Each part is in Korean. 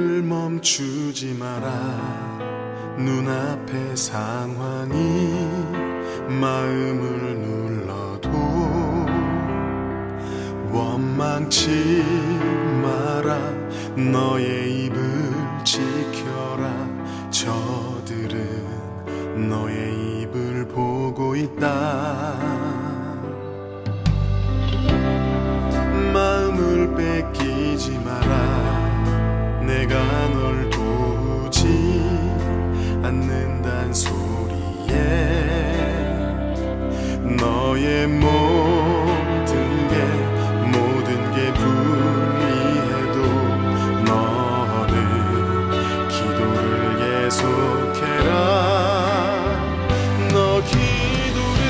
마음을 멈추지 마라. 눈앞의 상황이 마음을 눌러도 원망치 마라. 너의 입을 지켜라. 저들은 너의 입을 보고 있다. 마음을 뺏기지 마라. 내가 널 도우지 않는단 소리에 너의 모든 게 불리해도 너는 기도를 계속해라. 너 기도를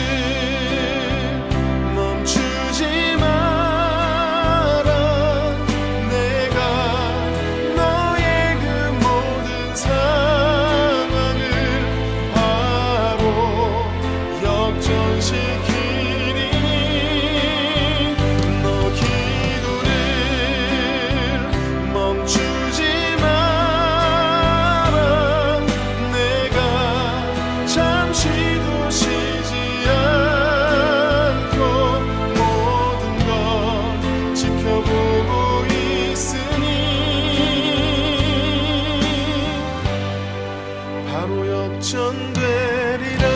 멈추지 마라. 내가 너의 그 모든 상황을 바로 역전시키리니 너 기도를 멈추지 마라. 내가 잠시도 쉬지 않고 모든 걸 지켜보고 있으니 바로 역전되리라.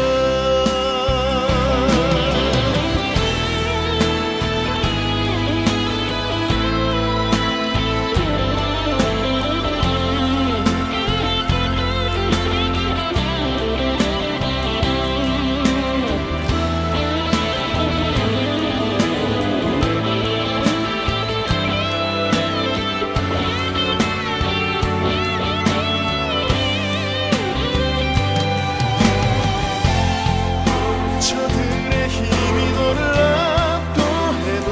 저들의 힘이 너를 압도해도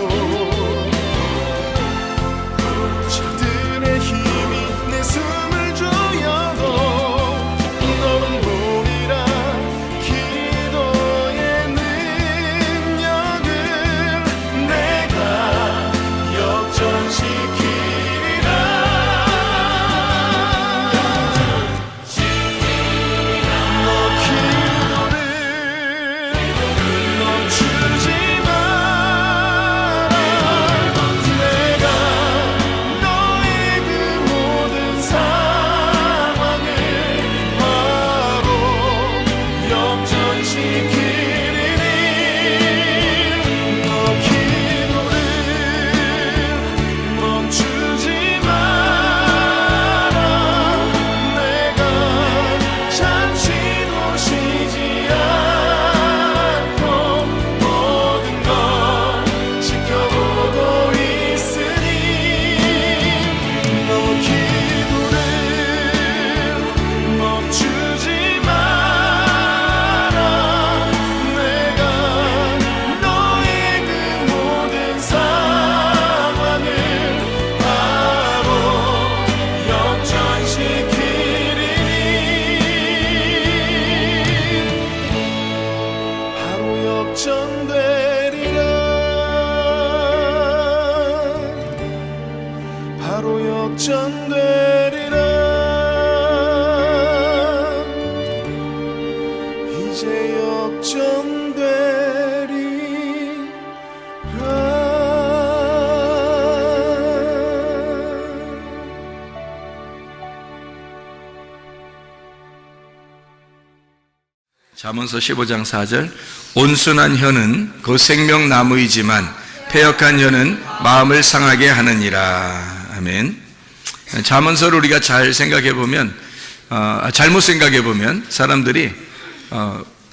저들의 힘이 내 숨을 조여도 너는 보리라. 기도의 능력을 내가 역전시키리라. 너 기도를 멈추지 마라. 내가 너의 그 모든 상황을 바로 역전시키리니 너 기도를 멈추지 마라. 내가 잠시도 쉬지 않고 모든 걸 지켜보고 있으니 너 기도를 멈추지 마라. 내가 너의 그 모든 상황을 바로 역전시키리니 바로 역전되리라. 바로 역전되리라. 이제 잠언서 15장 4절 온순한 혀는 그 생명나무이지만 패역한 혀는 마음을 상하게 하느니라. 아멘. 잠언서를 우리가 잘 생각해 보면 잘못 생각해 보면 사람들이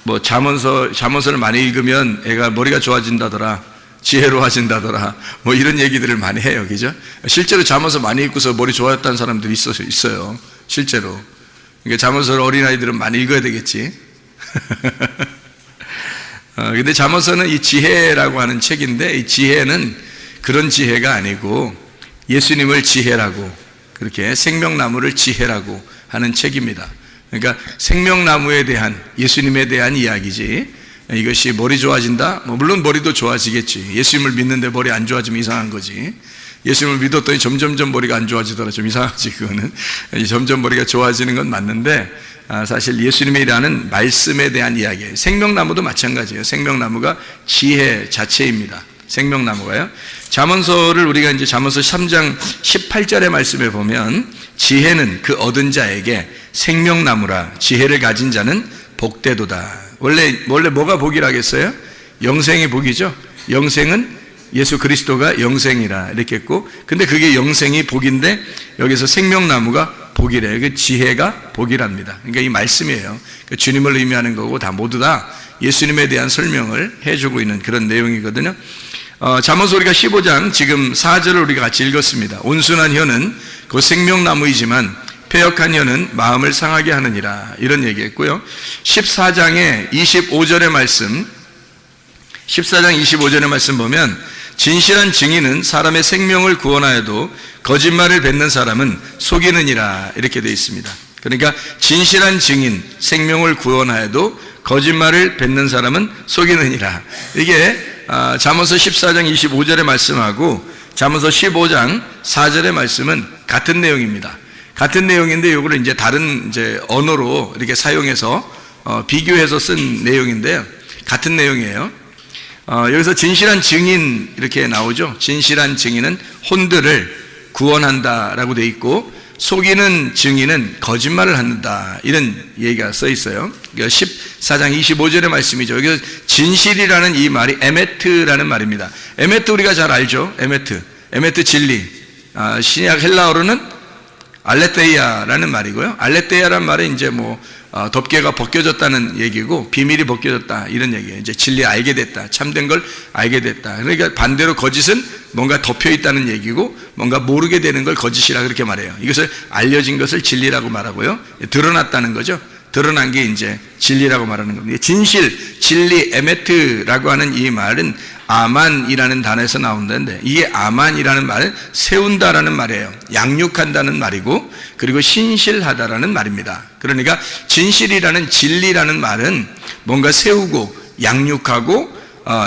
뭐 잠언서를 많이 읽으면 애가 머리가 좋아진다더라, 지혜로워진다더라, 뭐 이런 얘기들을 많이 해요. 그죠? 실제로 잠언서 많이 읽고서 머리 좋아졌다는 사람들이 있어요. 실제로. 그러니까 잠언서를 어린아이들은 많이 읽어야 되겠지. 근데 잠언서는 이 지혜라고 하는 책인데, 이 지혜는 그런 지혜가 아니고 예수님을 지혜라고, 그렇게 생명나무를 지혜라고 하는 책입니다. 그러니까 생명나무에 대한, 예수님에 대한 이야기지. 이것이 머리 좋아진다? 물론 머리도 좋아지겠지. 예수님을 믿는데 머리 안 좋아지면 이상한 거지. 예수님을 믿었더니 점점점 머리가 안 좋아지더라. 좀 이상하지 그거는. 점점 머리가 좋아지는 건 맞는데 사실 예수님의 일하는 말씀에 대한 이야기예요. 생명나무도 마찬가지예요. 생명나무가 지혜 자체입니다. 생명나무가요. 잠언서를 우리가 이제 잠언서 3장 18절의 말씀에 보면 지혜는 그 얻은 자에게 생명나무라 지혜를 가진 자는 복되도다. 원래 뭐가 복이라겠어요? 영생이 복이죠. 영생은 예수 그리스도가 영생이라 이렇게 했고, 근데 그게 영생이 복인데 여기서 생명나무가 복이래요. 그 지혜가 복이랍니다. 그러니까 이 말씀이에요. 주님을 의미하는 거고 다 모두 다 예수님에 대한 설명을 해주고 있는 그런 내용이거든요. 잠언서 우리가 15장 지금 4절을 우리가 같이 읽었습니다. 온순한 혀는 그 생명나무이지만 패역한 혀는 마음을 상하게 하느니라 이런 얘기했고요. 14장의 25절의 말씀 14장 25절의 말씀 보면 진실한 증인은 사람의 생명을 구원하여도 거짓말을 뱉는 사람은 속이느니라 이렇게 되어 있습니다. 그러니까 진실한 증인, 생명을 구원하여도 거짓말을 뱉는 사람은 속이느니라. 이게 잠언서 14장 25절의 말씀하고 잠언서 15장 4절의 말씀은 같은 내용입니다. 같은 내용인데 이거를 이제 다른 이제 언어로 이렇게 사용해서 비교해서 쓴 내용인데요. 같은 내용이에요. 여기서 진실한 증인 이렇게 나오죠. 진실한 증인은 혼들을 구원한다라고 돼 있고 속이는 증인은 거짓말을 한다 이런 얘기가 써 있어요. 14장 25절의 말씀이죠. 여기서 진실이라는 이 말이 에메트라는 말입니다. 에메트 우리가 잘 알죠. 에메트 진리. 신약 헬라어로는 알레테이아라는 말이고요. 알레테이아라는 말은 이제 덮개가 벗겨졌다는 얘기고 비밀이 벗겨졌다 이런 얘기예요. 이제 진리 알게 됐다. 참된 걸 알게 됐다. 그러니까 반대로 거짓은 뭔가 덮여 있다는 얘기고 뭔가 모르게 되는 걸 거짓이라 그렇게 말해요. 이것을 알려진 것을 진리라고 말하고요. 드러났다는 거죠. 드러난 게 이제 진리라고 말하는 겁니다. 진실, 진리, 에메트라고 하는 이 말은 아만이라는 단어에서 나온다는데 이게 아만이라는 말은 세운다라는 말이에요. 양육한다는 말이고 그리고 신실하다라는 말입니다. 그러니까 진실이라는 진리라는 말은 뭔가 세우고 양육하고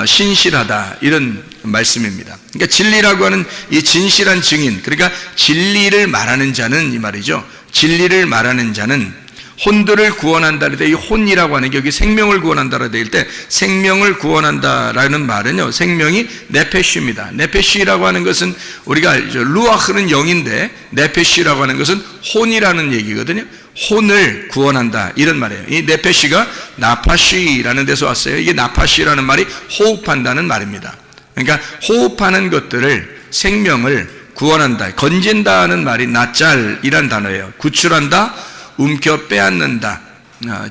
신실하다 이런 말씀입니다. 그러니까 진리라고 하는 이 진실한 증인, 그러니까 진리를 말하는 자는 이 말이죠. 진리를 말하는 자는 혼들을 구원한다 할 때 이 혼이라고 하는 게 여기 생명을 구원한다라고 될 때 생명을 구원한다라는 말은요, 생명이 네페쉬입니다. 네페쉬라고 하는 것은 우리가 알죠. 루아흐는 영인데 네페쉬라고 하는 것은 혼이라는 얘기거든요. 혼을 구원한다 이런 말이에요. 이 네페쉬가 나파쉬라는 데서 왔어요. 이게 나파쉬라는 말이 호흡한다는 말입니다. 그러니까 호흡하는 것들을 생명을 구원한다, 건진다는 말이 나짤이란 단어예요. 구출한다, 움켜 빼앗는다.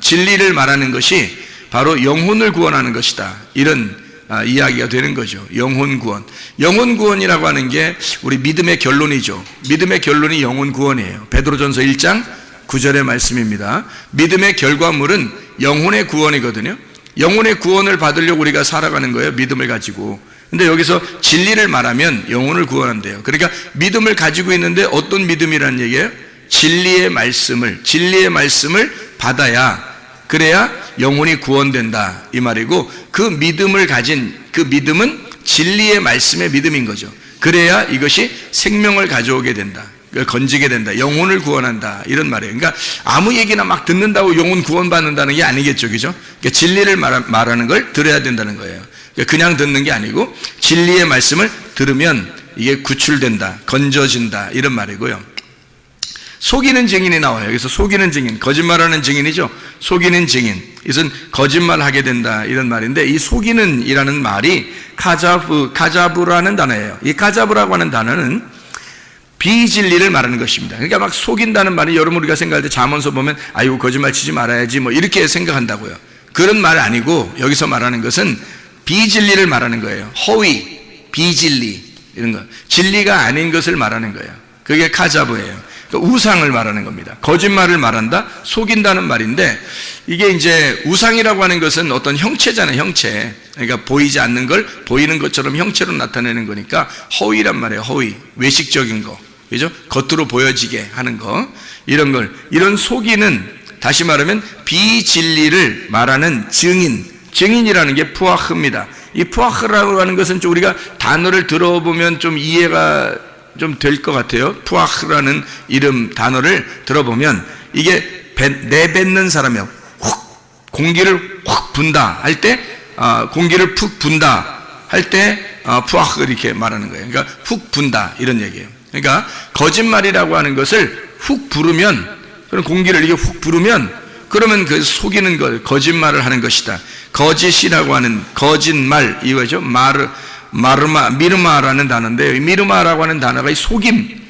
진리를 말하는 것이 바로 영혼을 구원하는 것이다. 이런 이야기가 되는 거죠. 영혼 구원. 영혼 구원이라고 하는 게 우리 믿음의 결론이죠. 믿음의 결론이 영혼 구원이에요. 베드로전서 1장 9절의 말씀입니다. 믿음의 결과물은 영혼의 구원이거든요. 영혼의 구원을 받으려고 우리가 살아가는 거예요. 믿음을 가지고. 근데 여기서 진리를 말하면 영혼을 구원한대요. 그러니까 믿음을 가지고 있는데 어떤 믿음이라는 얘기예요? 진리의 말씀을 받아야, 그래야 영혼이 구원된다 이 말이고, 그 믿음을 가진 그 믿음은 진리의 말씀의 믿음인 거죠. 그래야 이것이 생명을 가져오게 된다, 건지게 된다, 영혼을 구원한다 이런 말이에요. 그러니까 아무 얘기나 막 듣는다고 영혼 구원받는다는 게 아니겠죠, 그죠? 그러니까 진리를 말하는 걸 들어야 된다는 거예요. 그러니까 그냥 듣는 게 아니고 진리의 말씀을 들으면 이게 구출된다, 건져진다 이런 말이고요. 속이는 증인이 나와요. 여기서 속이는 증인, 거짓말하는 증인이죠. 속이는 증인, 이것은 거짓말하게 된다 이런 말인데, 이 속이는 이라는 말이 카자브라는 단어예요. 이 카자브라고 하는 단어는 비진리를 말하는 것입니다. 그러니까 막 속인다는 말이, 여러분 우리가 생각할 때 잠언서 보면 아이고 거짓말 치지 말아야지 뭐 이렇게 생각한다고요. 그런 말 아니고 여기서 말하는 것은 비진리를 말하는 거예요. 허위, 비진리 이런 거, 진리가 아닌 것을 말하는 거예요. 그게 카자브예요. 우상을 말하는 겁니다. 거짓말을 말한다, 속인다는 말인데, 이게 이제 우상이라고 하는 것은 어떤 형체잖아요, 형체. 그러니까 보이지 않는 걸 보이는 것처럼 형체로 나타내는 거니까 허위란 말이에요. 허위, 외식적인 거, 그죠? 겉으로 보여지게 하는 거, 이런 걸, 이런 속이는, 다시 말하면 비진리를 말하는 증인이라는 게 푸아흐입니다. 이 푸아흐라고 하는 것은 좀 우리가 단어를 들어보면 좀 이해가 좀 될 것 같아요. 푸아흐라는 이름 단어를 들어보면 이게 내뱉는 사람이요. 공기를 확 분다 할 때, 공기를 푹 분다 할 때 푸아흐 이렇게 말하는 거예요. 그러니까 훅 분다 이런 얘기예요. 그러니까 거짓말이라고 하는 것을 훅 부르면, 그런 공기를 이렇게 훅 부르면, 그러면 그 속이는 것, 거짓말을 하는 것이다. 거짓이라고 하는 거짓말, 이거죠. 미르마라는 단어인데, 미르마라고 하는 단어가 속임,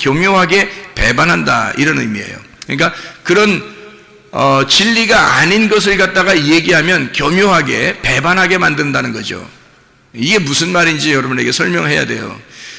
교묘하게 배반한다 이런 의미예요. 그러니까 그런 진리가 아닌 것을 갖다가 얘기하면 교묘하게 배반하게 만든다는 거죠. 이게 무슨 말인지 여러분에게 설명해야 돼요.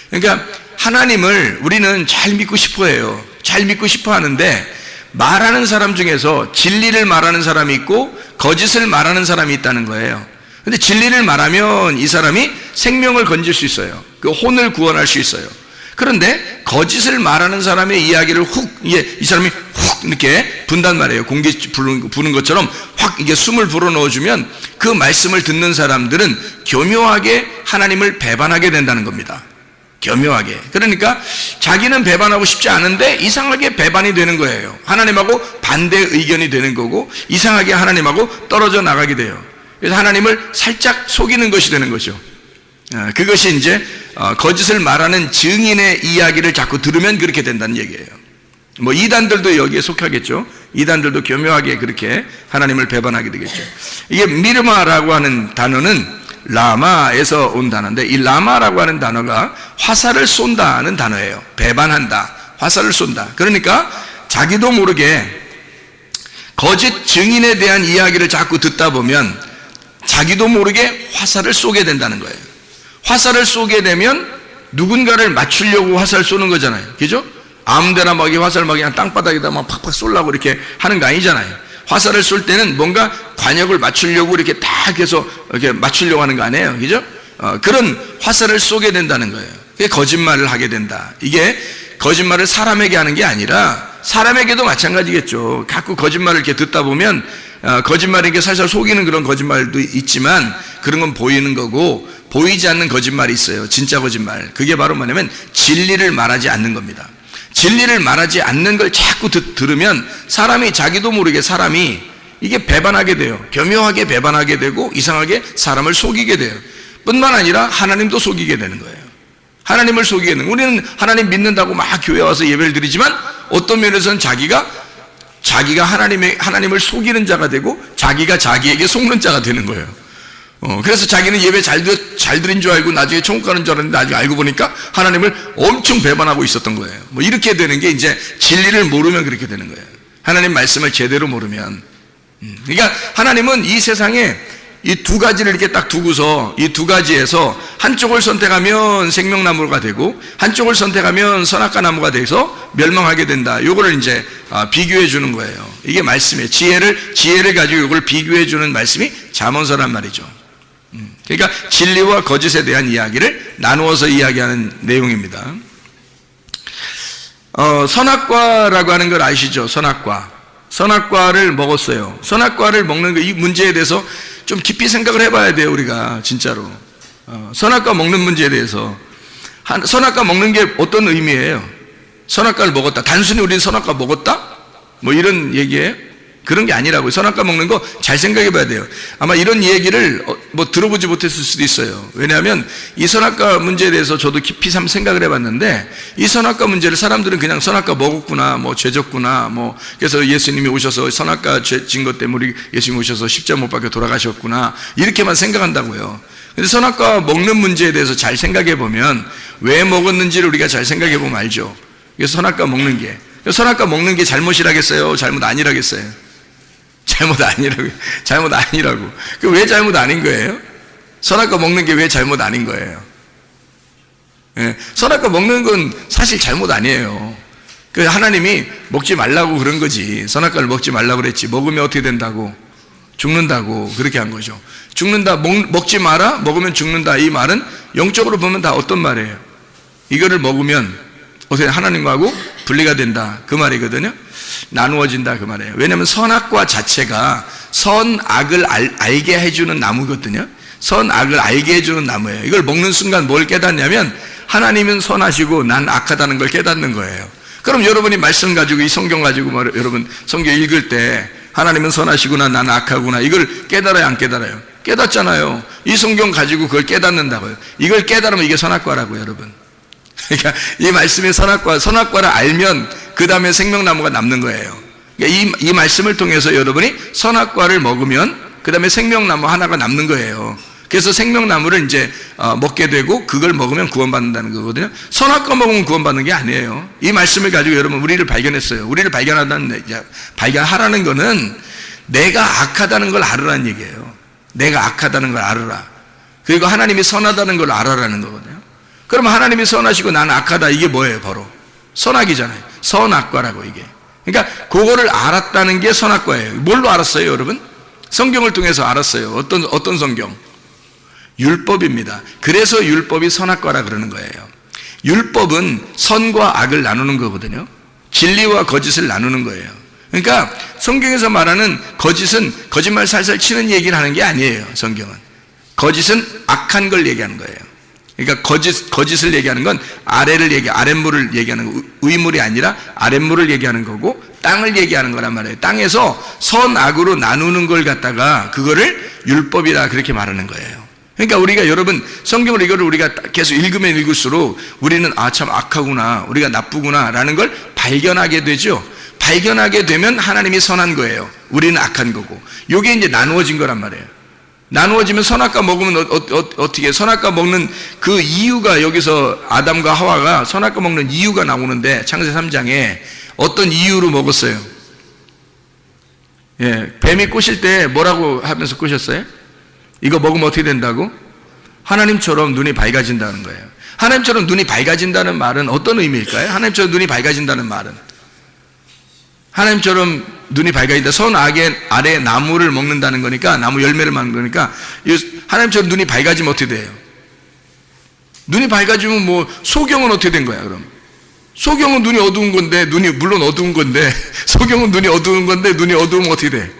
그러니까 하나님을 우리는 잘 믿고 싶어 해요. 잘 믿고 싶어 하는데, 말하는 사람 중에서 진리를 말하는 사람이 있고 거짓을 말하는 사람이 있다는 거예요. 근데 진리를 말하면 이 사람이 생명을 건질 수 있어요. 그 혼을 구원할 수 있어요. 그런데 거짓을 말하는 사람의 이야기를 이 사람이 훅 이렇게 분단 말이에요. 공기 부는 것처럼 확 이게 숨을 불어 넣어주면 그 말씀을 듣는 사람들은 교묘하게 하나님을 배반하게 된다는 겁니다. 교묘하게. 그러니까 자기는 배반하고 싶지 않은데 이상하게 배반이 되는 거예요. 하나님하고 반대 의견이 되는 거고 이상하게 하나님하고 떨어져 나가게 돼요. 그래서 하나님을 살짝 속이는 것이 되는 거죠. 그것이 이제 거짓을 말하는 증인의 이야기를 자꾸 들으면 그렇게 된다는 얘기예요. 뭐 이단들도 여기에 속하겠죠. 이단들도 교묘하게 그렇게 하나님을 배반하게 되겠죠. 이게 미르마라고 하는 단어는 라마에서 온 단어인데, 이 라마라고 하는 단어가 화살을 쏜다는 단어예요. 배반한다, 화살을 쏜다. 그러니까 자기도 모르게 거짓 증인에 대한 이야기를 자꾸 듣다 보면 자기도 모르게 화살을 쏘게 된다는 거예요. 화살을 쏘게 되면 누군가를 맞추려고 화살 쏘는 거잖아요. 그죠? 아무데나 막 화살 막 그냥 땅바닥에다 막 팍팍 쏘려고 이렇게 하는 거 아니잖아요. 화살을 쏠 때는 뭔가 관역을 맞추려고 이렇게 딱 해서 이렇게 맞추려고 하는 거 아니에요. 그죠? 그런 화살을 쏘게 된다는 거예요. 그게 거짓말을 하게 된다. 이게 거짓말을 사람에게 하는 게 아니라 사람에게도 마찬가지겠죠. 자꾸 거짓말을 이렇게 듣다 보면 거짓말에게 살살 속이는 그런 거짓말도 있지만 그런 건 보이는 거고, 보이지 않는 거짓말이 있어요. 진짜 거짓말. 그게 바로 뭐냐면 진리를 말하지 않는 겁니다. 진리를 말하지 않는 걸 자꾸 들으면 사람이 자기도 모르게 사람이 이게 배반하게 돼요. 교묘하게 배반하게 되고 이상하게 사람을 속이게 돼요. 뿐만 아니라 하나님도 속이게 되는 거예요. 하나님을 속이게 되는 거예요. 우리는 하나님 믿는다고 막 교회 와서 예배를 드리지만 어떤 면에서는 자기가 하나님을 속이는 자가 되고 자기가 자기에게 속는 자가 되는 거예요. 그래서 자기는 예배 잘 드린 줄 알고 나중에 천국 가는 줄 알았는데 나중에 알고 보니까 하나님을 엄청 배반하고 있었던 거예요. 뭐 이렇게 되는 게 이제 진리를 모르면 그렇게 되는 거예요. 하나님 말씀을 제대로 모르면. 그러니까 하나님은 이 세상에 이 두 가지를 이렇게 딱 두고서 이 두 가지에서 한쪽을 선택하면 생명나무가 되고 한쪽을 선택하면 선악과 나무가 돼서 멸망하게 된다. 요거를 이제 비교해 주는 거예요. 이게 말씀이에요. 지혜를 가지고 이걸 비교해 주는 말씀이 잠언서란 말이죠. 그러니까 진리와 거짓에 대한 이야기를 나누어서 이야기하는 내용입니다. 선악과라고 하는 걸 아시죠? 선악과를 먹었어요. 선악과를 먹는 이 문제에 대해서 좀 깊이 생각을 해봐야 돼요. 우리가 진짜로 선악과 먹는 문제에 대해서. 선악과 먹는 게 어떤 의미예요? 선악과를 먹었다, 단순히 우리는 선악과 먹었다? 뭐 이런 얘기예요? 그런 게 아니라고요. 선악과 먹는 거 잘 생각해 봐야 돼요. 아마 이런 얘기를 뭐 들어보지 못했을 수도 있어요. 왜냐하면 이 선악과 문제에 대해서 저도 깊이 생각을 해봤는데, 이 선악과 문제를 사람들은 그냥 선악과 먹었구나, 뭐 죄졌구나, 뭐 그래서 예수님이 오셔서 선악과 죄진 것 때문에 예수님이 오셔서 십자가 못 박혀 돌아가셨구나, 이렇게만 생각한다고요. 근데 선악과 먹는 문제에 대해서 잘 생각해 보면 왜 먹었는지를 우리가 잘 생각해 보면 알죠. 이게 선악과 먹는 게 잘못이라겠어요? 잘못 아니라겠어요? 잘못 아니라고. 그 왜 잘못 아닌 거예요? 선악과 먹는 게 왜 잘못 아닌 거예요? 예, 선악과 먹는 건 사실 잘못 아니에요. 그 하나님이 먹지 말라고 그런 거지. 선악과를 먹지 말라고 그랬지. 먹으면 어떻게 된다고? 죽는다고 그렇게 한 거죠. 죽는다, 먹지 마라, 먹으면 죽는다. 이 말은 영적으로 보면 다 어떤 말이에요? 이거를 먹으면 어떻게 하나님하고 분리가 된다, 그 말이거든요. 나누어진다, 그 말이에요. 왜냐하면 선악과 자체가 선악을 알게 해주는 나무거든요. 선악을 알게 해주는 나무예요. 이걸 먹는 순간 뭘 깨닫냐면 하나님은 선하시고 난 악하다는 걸 깨닫는 거예요. 그럼 여러분이 말씀 가지고 이 성경 가지고 여러분 성경 읽을 때 하나님은 선하시구나 난 악하구나 이걸 깨달아요 안 깨달아요? 깨닫잖아요. 이 성경 가지고 그걸 깨닫는다고요. 이걸 깨달으면 이게 선악과라고요 여러분. 그러니까 이 말씀의 선악과를 알면 그 다음에 생명나무가 남는 거예요. 그러니까 이 말씀을 통해서 여러분이 선악과를 먹으면 그 다음에 생명나무 하나가 남는 거예요. 그래서 생명나무를 이제 먹게 되고 그걸 먹으면 구원받는다는 거거든요. 선악과 먹으면 구원받는 게 아니에요. 이 말씀을 가지고 여러분 우리를 발견했어요. 우리를 발견하라는 거는 내가 악하다는 걸 알으라는 얘기예요. 내가 악하다는 걸 알아라. 그리고 하나님이 선하다는 걸 알아라는 거거든요. 그러면 하나님이 선하시고 나는 악하다 이게 뭐예요? 바로 선악이잖아요. 선악과라고 이게. 그러니까 그거를 알았다는 게 선악과예요. 뭘로 알았어요 여러분? 성경을 통해서 알았어요. 어떤 성경? 율법입니다. 그래서 율법이 선악과라 그러는 거예요. 율법은 선과 악을 나누는 거거든요. 진리와 거짓을 나누는 거예요. 그러니까 성경에서 말하는 거짓은 거짓말 살살 치는 얘기를 하는 게 아니에요. 성경은 거짓은 악한 걸 얘기하는 거예요. 그러니까 거짓을 얘기하는 건 아랫물을 얘기하는 거, 위물이 아니라 아랫물을 얘기하는 거고 땅을 얘기하는 거란 말이에요. 땅에서 선악으로 나누는 걸 갖다가 그거를 율법이라 그렇게 말하는 거예요. 그러니까 우리가 여러분 성경을 이거를 우리가 계속 읽으면 읽을수록 우리는 참 악하구나 우리가 나쁘구나 라는 걸 발견하게 되죠. 발견하게 되면 하나님이 선한 거예요. 우리는 악한 거고. 이게 이제 나누어진 거란 말이에요. 나누어지면 선악과 먹으면 어떻게 선악과 먹는 그 이유가 여기서 아담과 하와가 선악과 먹는 이유가 나오는데 창세 3장에 어떤 이유로 먹었어요? 예, 뱀이 꼬실 때 뭐라고 하면서 꼬셨어요? 이거 먹으면 어떻게 된다고? 하나님처럼 눈이 밝아진다는 거예요. 하나님처럼 눈이 밝아진다는 말은 어떤 의미일까요? 하나님처럼 눈이 밝아진다는 말은 하나님처럼 눈이 밝아진다. 선악의 아래 나무를 먹는다는 거니까 나무 열매를 먹는 거니까 하나님처럼 눈이 밝아지면 어떻게 돼요? 눈이 밝아지면 뭐 소경은 어떻게 된 거야 그럼? 소경은 눈이 어두운 건데 눈이 물론 어두운 건데 소경은 눈이 어두운 건데 눈이 어두우면 어떻게 돼?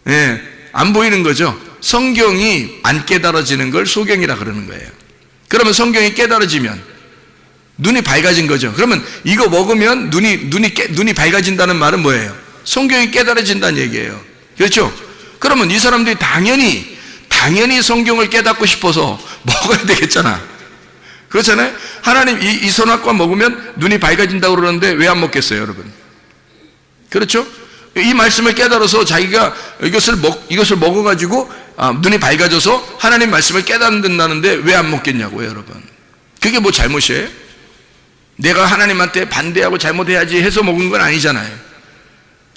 예, 안 보이는 거죠. 성경이 안 깨달아지는 걸 소경이라 그러는 거예요. 그러면 성경이 깨달아지면 눈이 밝아진 거죠. 그러면 이거 먹으면 눈이 밝아진다는 말은 뭐예요? 성경이 깨달아진다는 얘기예요. 그렇죠? 그러면 이 사람들이 당연히 성경을 깨닫고 싶어서 먹어야 되겠잖아. 그렇잖아요? 하나님 이 선악과 먹으면 눈이 밝아진다고 그러는데 왜 안 먹겠어요, 여러분? 그렇죠? 이 말씀을 깨달아서 자기가 이것을 먹어가지고 눈이 밝아져서 하나님 말씀을 깨닫는다는데 왜 안 먹겠냐고요, 여러분? 그게 뭐 잘못이에요? 내가 하나님한테 반대하고 잘못해야지 해서 먹은 건 아니잖아요.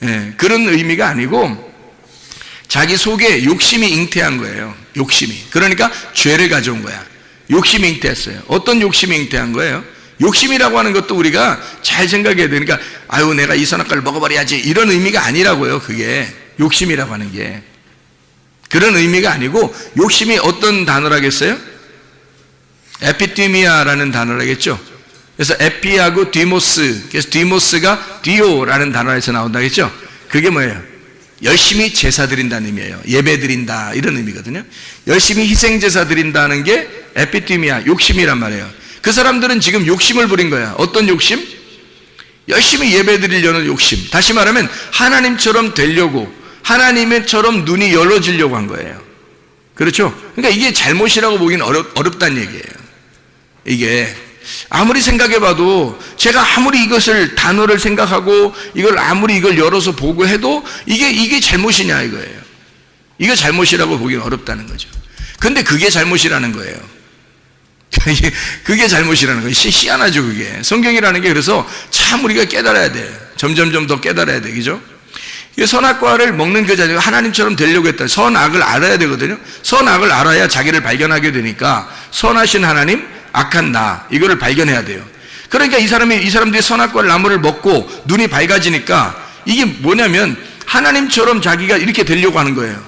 예, 그런 의미가 아니고 자기 속에 욕심이 잉태한 거예요. 욕심이. 그러니까 죄를 가져온 거야. 욕심이 잉태했어요. 어떤 욕심이 잉태한 거예요? 욕심이라고 하는 것도 우리가 잘 생각해야 되니까 아유 내가 이 선악과를 먹어버려야지 이런 의미가 아니라고요. 그게 욕심이라고 하는 게 그런 의미가 아니고 욕심이 어떤 단어라겠어요? 에피티미아라는 단어라겠죠. 그래서 에피하고 디모스, 그래서 디모스가 디오라는 단어에서 나온다겠죠. 그게 뭐예요? 열심히 제사 드린다는 의미예요. 예배 드린다 이런 의미거든요. 열심히 희생 제사 드린다는 게 에피티미아, 욕심이란 말이에요. 그 사람들은 지금 욕심을 부린 거야. 어떤 욕심? 열심히 예배 드리려는 욕심. 다시 말하면 하나님처럼 되려고, 하나님처럼 눈이 열어지려고 한 거예요. 그렇죠? 그러니까 이게 잘못이라고 보기는 어렵다는 얘기예요. 이게 아무리 생각해봐도 제가 아무리 이것을 단어를 생각하고 이걸 열어서 보고 해도 이게 잘못이냐 이거예요. 이거 잘못이라고 보기는 어렵다는 거죠. 근데 그게 잘못이라는 거예요. 그게 잘못이라는 거예요. 희한하죠 그게. 성경이라는 게 그래서 참 우리가 깨달아야 돼. 점점점 더 깨달아야 돼. 그죠? 선악과를 먹는 그 자체가 하나님처럼 되려고 했다. 선악을 알아야 되거든요. 선악을 알아야 자기를 발견하게 되니까 선하신 하나님, 악한 나 이거를 발견해야 돼요. 그러니까 이 사람들이 선악과 나무를 먹고 눈이 밝아지니까 이게 뭐냐면 하나님처럼 자기가 이렇게 되려고 하는 거예요.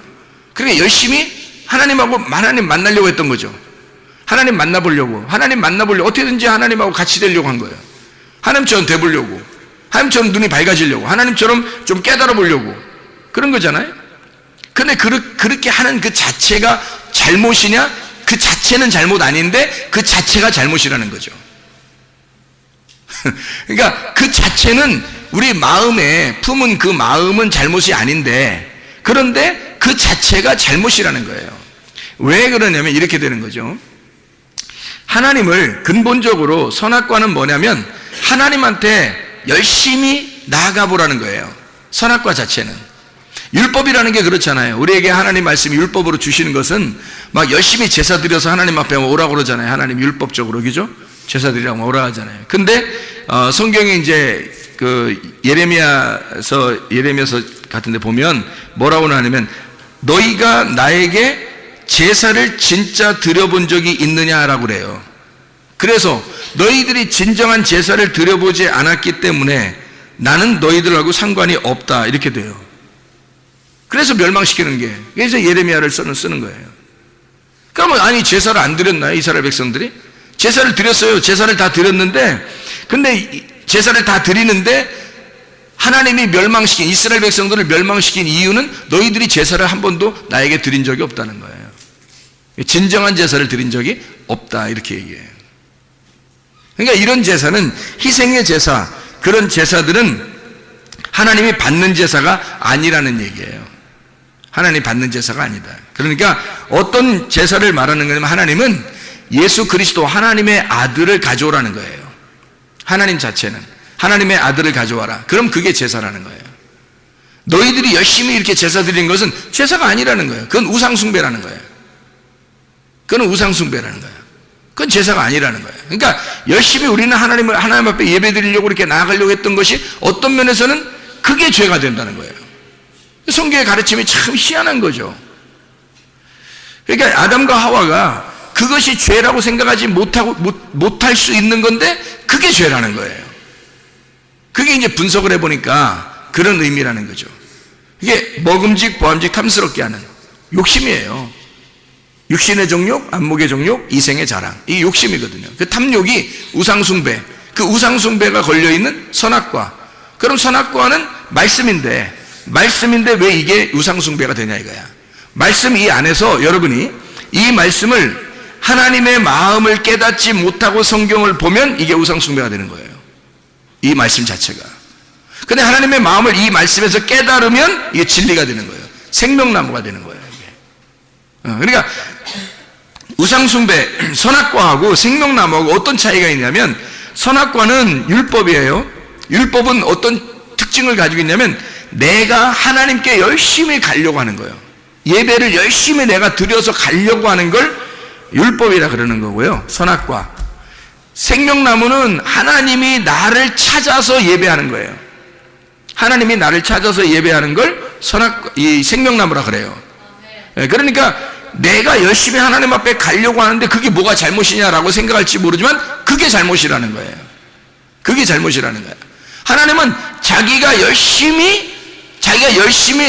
그러니까 열심히 하나님 만나려고 했던 거죠. 하나님 만나보려고 어떻게든지 하나님하고 같이 되려고 한 거예요. 하나님처럼 돼보려고, 하나님처럼 눈이 밝아지려고, 하나님처럼 좀 깨달아 보려고 그런 거잖아요. 근데 그렇게 하는 그 자체가 잘못이냐? 그 자체는 잘못 아닌데 그 자체가 잘못이라는 거죠. 그러니까 그 자체는 우리 마음에 품은 그 마음은 잘못이 아닌데, 그런데 그 자체가 잘못이라는 거예요. 왜 그러냐면 이렇게 되는 거죠. 하나님을 근본적으로, 선악과는 뭐냐면 하나님한테 열심히 나아가 보라는 거예요. 선악과 자체는. 율법이라는 게 그렇잖아요. 우리에게 하나님 말씀이 율법으로 주시는 것은 막 열심히 제사 드려서 하나님 앞에 오라고 그러잖아요. 하나님 율법적으로, 그죠? 제사 드리라고 오라 하잖아요. 근데 성경에 이제 그 예레미야서 같은 데 보면 뭐라고 하냐면, 너희가 나에게 제사를 진짜 드려본 적이 있느냐라고 그래요. 그래서 너희들이 진정한 제사를 드려보지 않았기 때문에 나는 너희들하고 상관이 없다, 이렇게 돼요. 그래서 멸망시키는 게, 그래서 예레미야를 쓰는 거예요. 그러면 아니 제사를 안 드렸나요? 이스라엘 백성들이? 제사를 드렸어요. 제사를 다 드렸는데, 근데 제사를 다 드리는데 하나님이 멸망시킨, 이스라엘 백성들을 멸망시킨 이유는 너희들이 제사를 한 번도 나에게 드린 적이 없다는 거예요. 진정한 제사를 드린 적이 없다, 이렇게 얘기해요. 그러니까 이런 제사는 희생의 제사, 그런 제사들은 하나님이 받는 제사가 아니라는 얘기예요. 하나님이 받는 제사가 아니다. 그러니까 어떤 제사를 말하는 거냐면, 하나님은 예수 그리스도, 하나님의 아들을 가져오라는 거예요. 하나님 자체는 하나님의 아들을 가져와라. 그럼 그게 제사라는 거예요. 너희들이 열심히 이렇게 제사 드리는 것은 제사가 아니라는 거예요. 그건 우상숭배라는 거예요. 그건 우상숭배라는 거예요. 그건 제사가 아니라는 거예요. 그러니까 열심히 우리는 하나님 앞에 예배 드리려고 이렇게 나아가려고 했던 것이 어떤 면에서는 그게 죄가 된다는 거예요. 성경의 가르침이 참 희한한 거죠. 그러니까 아담과 하와가 그것이 죄라고 생각하지 못할 수 있는 건데 그게 죄라는 거예요. 그게 이제 분석을 해보니까 그런 의미라는 거죠. 이게 먹음직, 보암직, 탐스럽게 하는 욕심이에요. 육신의 정욕, 안목의 정욕, 이생의 자랑. 이게 욕심이거든요. 그 탐욕이 우상숭배, 그 우상숭배가 걸려있는 선악과. 그럼 선악과는 말씀인데 왜 이게 우상숭배가 되냐 이거야. 말씀 이 안에서 여러분이 이 말씀을, 하나님의 마음을 깨닫지 못하고 성경을 보면 이게 우상숭배가 되는 거예요. 이 말씀 자체가. 근데 하나님의 마음을 이 말씀에서 깨달으면 이게 진리가 되는 거예요. 생명나무가 되는 거예요, 이게. 그러니까 우상숭배, 선악과하고 생명나무하고 어떤 차이가 있냐면, 선악과는 율법이에요. 율법은 어떤 특징을 가지고 있냐면, 내가 하나님께 열심히 가려고 하는 거예요. 예배를 열심히 내가 드려서 가려고 하는 걸 율법이라 그러는 거고요. 선악과. 생명나무는 하나님이 나를 찾아서 예배하는 거예요. 하나님이 나를 찾아서 예배하는 걸 이 생명나무라 그래요. 그러니까 내가 열심히 하나님 앞에 가려고 하는데 그게 뭐가 잘못이냐라고 생각할지 모르지만 그게 잘못이라는 거예요. 그게 잘못이라는 거예요. 하나님은 자기가 열심히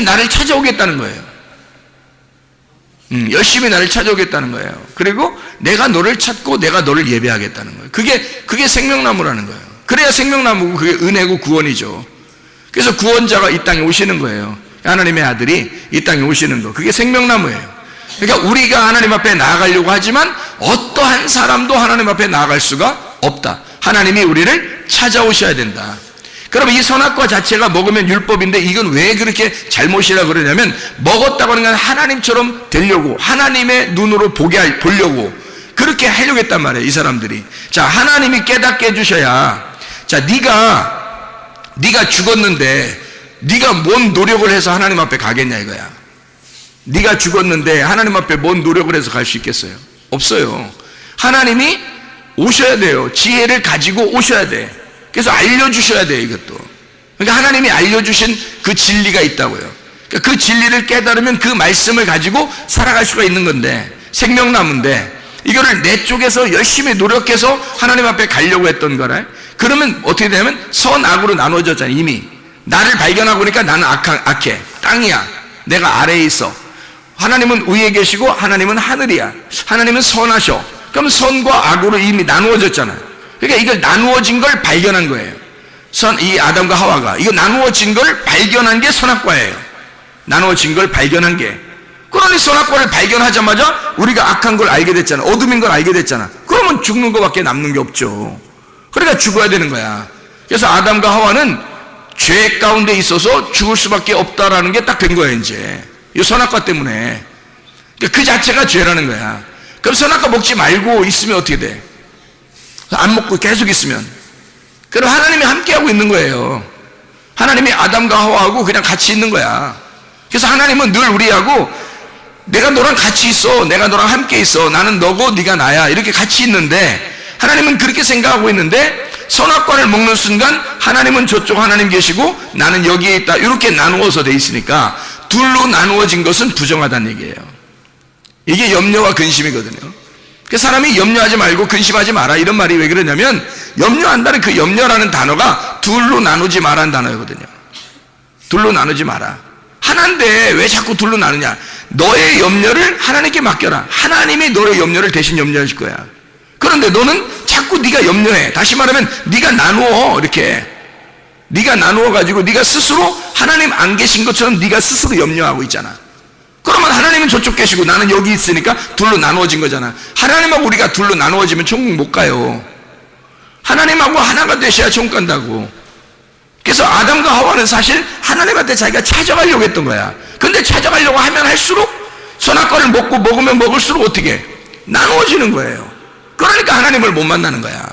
나를 찾아오겠다는 거예요. 열심히 나를 찾아오겠다는 거예요. 그리고 내가 너를 찾고 내가 너를 예배하겠다는 거예요. 그게 생명나무라는 거예요. 그래야 생명나무고 그게 은혜고 구원이죠. 그래서 구원자가 이 땅에 오시는 거예요. 하나님의 아들이 이 땅에 오시는 거. 그게 생명나무예요. 그러니까 우리가 하나님 앞에 나아가려고 하지만 어떠한 사람도 하나님 앞에 나아갈 수가 없다. 하나님이 우리를 찾아오셔야 된다. 그러면 이 선악과 자체가 먹으면 율법인데 이건 왜 그렇게 잘못이라 그러냐면, 먹었다고 하는 건 하나님처럼 되려고, 하나님의 눈으로 보려고 그렇게 하려고 했단 말이에요, 이 사람들이. 자, 하나님이 깨닫게 해주셔야, 자, 네가 죽었는데 네가 뭔 노력을 해서 하나님 앞에 가겠냐 이거야. 네가 죽었는데 하나님 앞에 뭔 노력을 해서 갈 수 있겠어요? 없어요. 하나님이 오셔야 돼요. 지혜를 가지고 오셔야 돼. 그래서 알려주셔야 돼요, 이것도. 그러니까 하나님이 알려주신 그 진리가 있다고요. 그러니까 그 진리를 깨달으면 그 말씀을 가지고 살아갈 수가 있는 건데, 생명나무인데 이거를 내 쪽에서 열심히 노력해서 하나님 앞에 가려고 했던 거라. 그러면 어떻게 되냐면 선악으로 나눠졌잖아요. 이미 나를 발견하고 보니까 나는 악해, 땅이야, 내가 아래에 있어. 하나님은 위에 계시고 하나님은 하늘이야. 하나님은 선하셔. 그럼 선과 악으로 이미 나누어졌잖아요. 그러니까 이걸 나누어진 걸 발견한 거예요. 이 아담과 하와가 이거 나누어진 걸 발견한 게 선악과예요. 나누어진 걸 발견한 게. 그러니 선악과를 발견하자마자 우리가 악한 걸 알게 됐잖아. 어둠인 걸 알게 됐잖아. 그러면 죽는 것밖에 남는 게 없죠. 그러니까 죽어야 되는 거야. 그래서 아담과 하와는 죄 가운데 있어서 죽을 수밖에 없다라는 게 딱 된 거야. 이제 이 선악과 때문에. 그 자체가 죄라는 거야. 그럼 선악과 먹지 말고 있으면 어떻게 돼? 안 먹고 계속 있으면, 그럼 하나님이 함께하고 있는 거예요. 하나님이 아담과 하와하고 그냥 같이 있는 거야. 그래서 하나님은 늘 우리하고 내가 너랑 같이 있어, 내가 너랑 함께 있어, 나는 너고 네가 나야, 이렇게 같이 있는데, 하나님은 그렇게 생각하고 있는데 선악과를 먹는 순간 하나님은 저쪽 하나님 계시고 나는 여기에 있다, 이렇게 나누어서 돼 있으니까 둘로 나누어진 것은 부정하다는 얘기예요. 이게 염려와 근심이거든요. 그 사람이 염려하지 말고 근심하지 마라, 이런 말이 왜 그러냐면, 염려한다는 그 염려라는 단어가 둘로 나누지 마라는 단어거든요. 둘로 나누지 마라. 하나인데 왜 자꾸 둘로 나누냐? 너의 염려를 하나님께 맡겨라. 하나님이 너의 염려를 대신 염려하실 거야. 그런데 너는 자꾸 네가 염려해. 다시 말하면 네가 나누어. 이렇게 네가 나누어 가지고 네가 스스로 하나님 안 계신 것처럼 네가 스스로 염려하고 있잖아. 그러면 하나님은 저쪽 계시고 나는 여기 있으니까 둘로 나누어진 거잖아. 하나님하고 우리가 둘로 나누어지면 천국 못 가요. 하나님하고 하나가 되셔야 천국 간다고. 그래서 아담과 하와는 사실 하나님한테 자기가 찾아가려고 했던 거야. 근데 찾아가려고 하면 할수록 선악과를 먹으면 먹을수록 어떻게 나누어지는 거예요. 그러니까 하나님을 못 만나는 거야.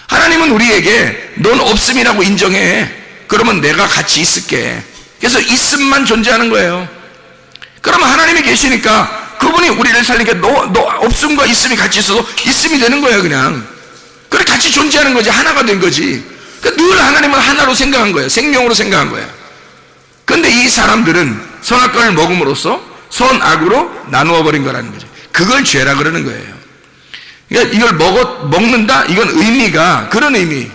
하나님은 우리에게 넌 없음이라고 인정해. 그러면 내가 같이 있을게. 그래서 있음만 존재하는 거예요. 그러면 하나님이 계시니까 그분이 우리를 살리니까 너 없음과 있음이 같이 있어서 있음이 되는 거예요. 그냥 그래 같이 존재하는 거지. 하나가 된 거지. 그러니까 늘 하나님은 하나로 생각한 거예요. 생명으로 생각한 거예요. 그런데 이 사람들은 선악과를 먹음으로써 선악으로 나누어 버린 거라는 거죠. 그걸 죄라 그러는 거예요. 그러니까 이걸 먹는다, 이건 의미가 그런 의미,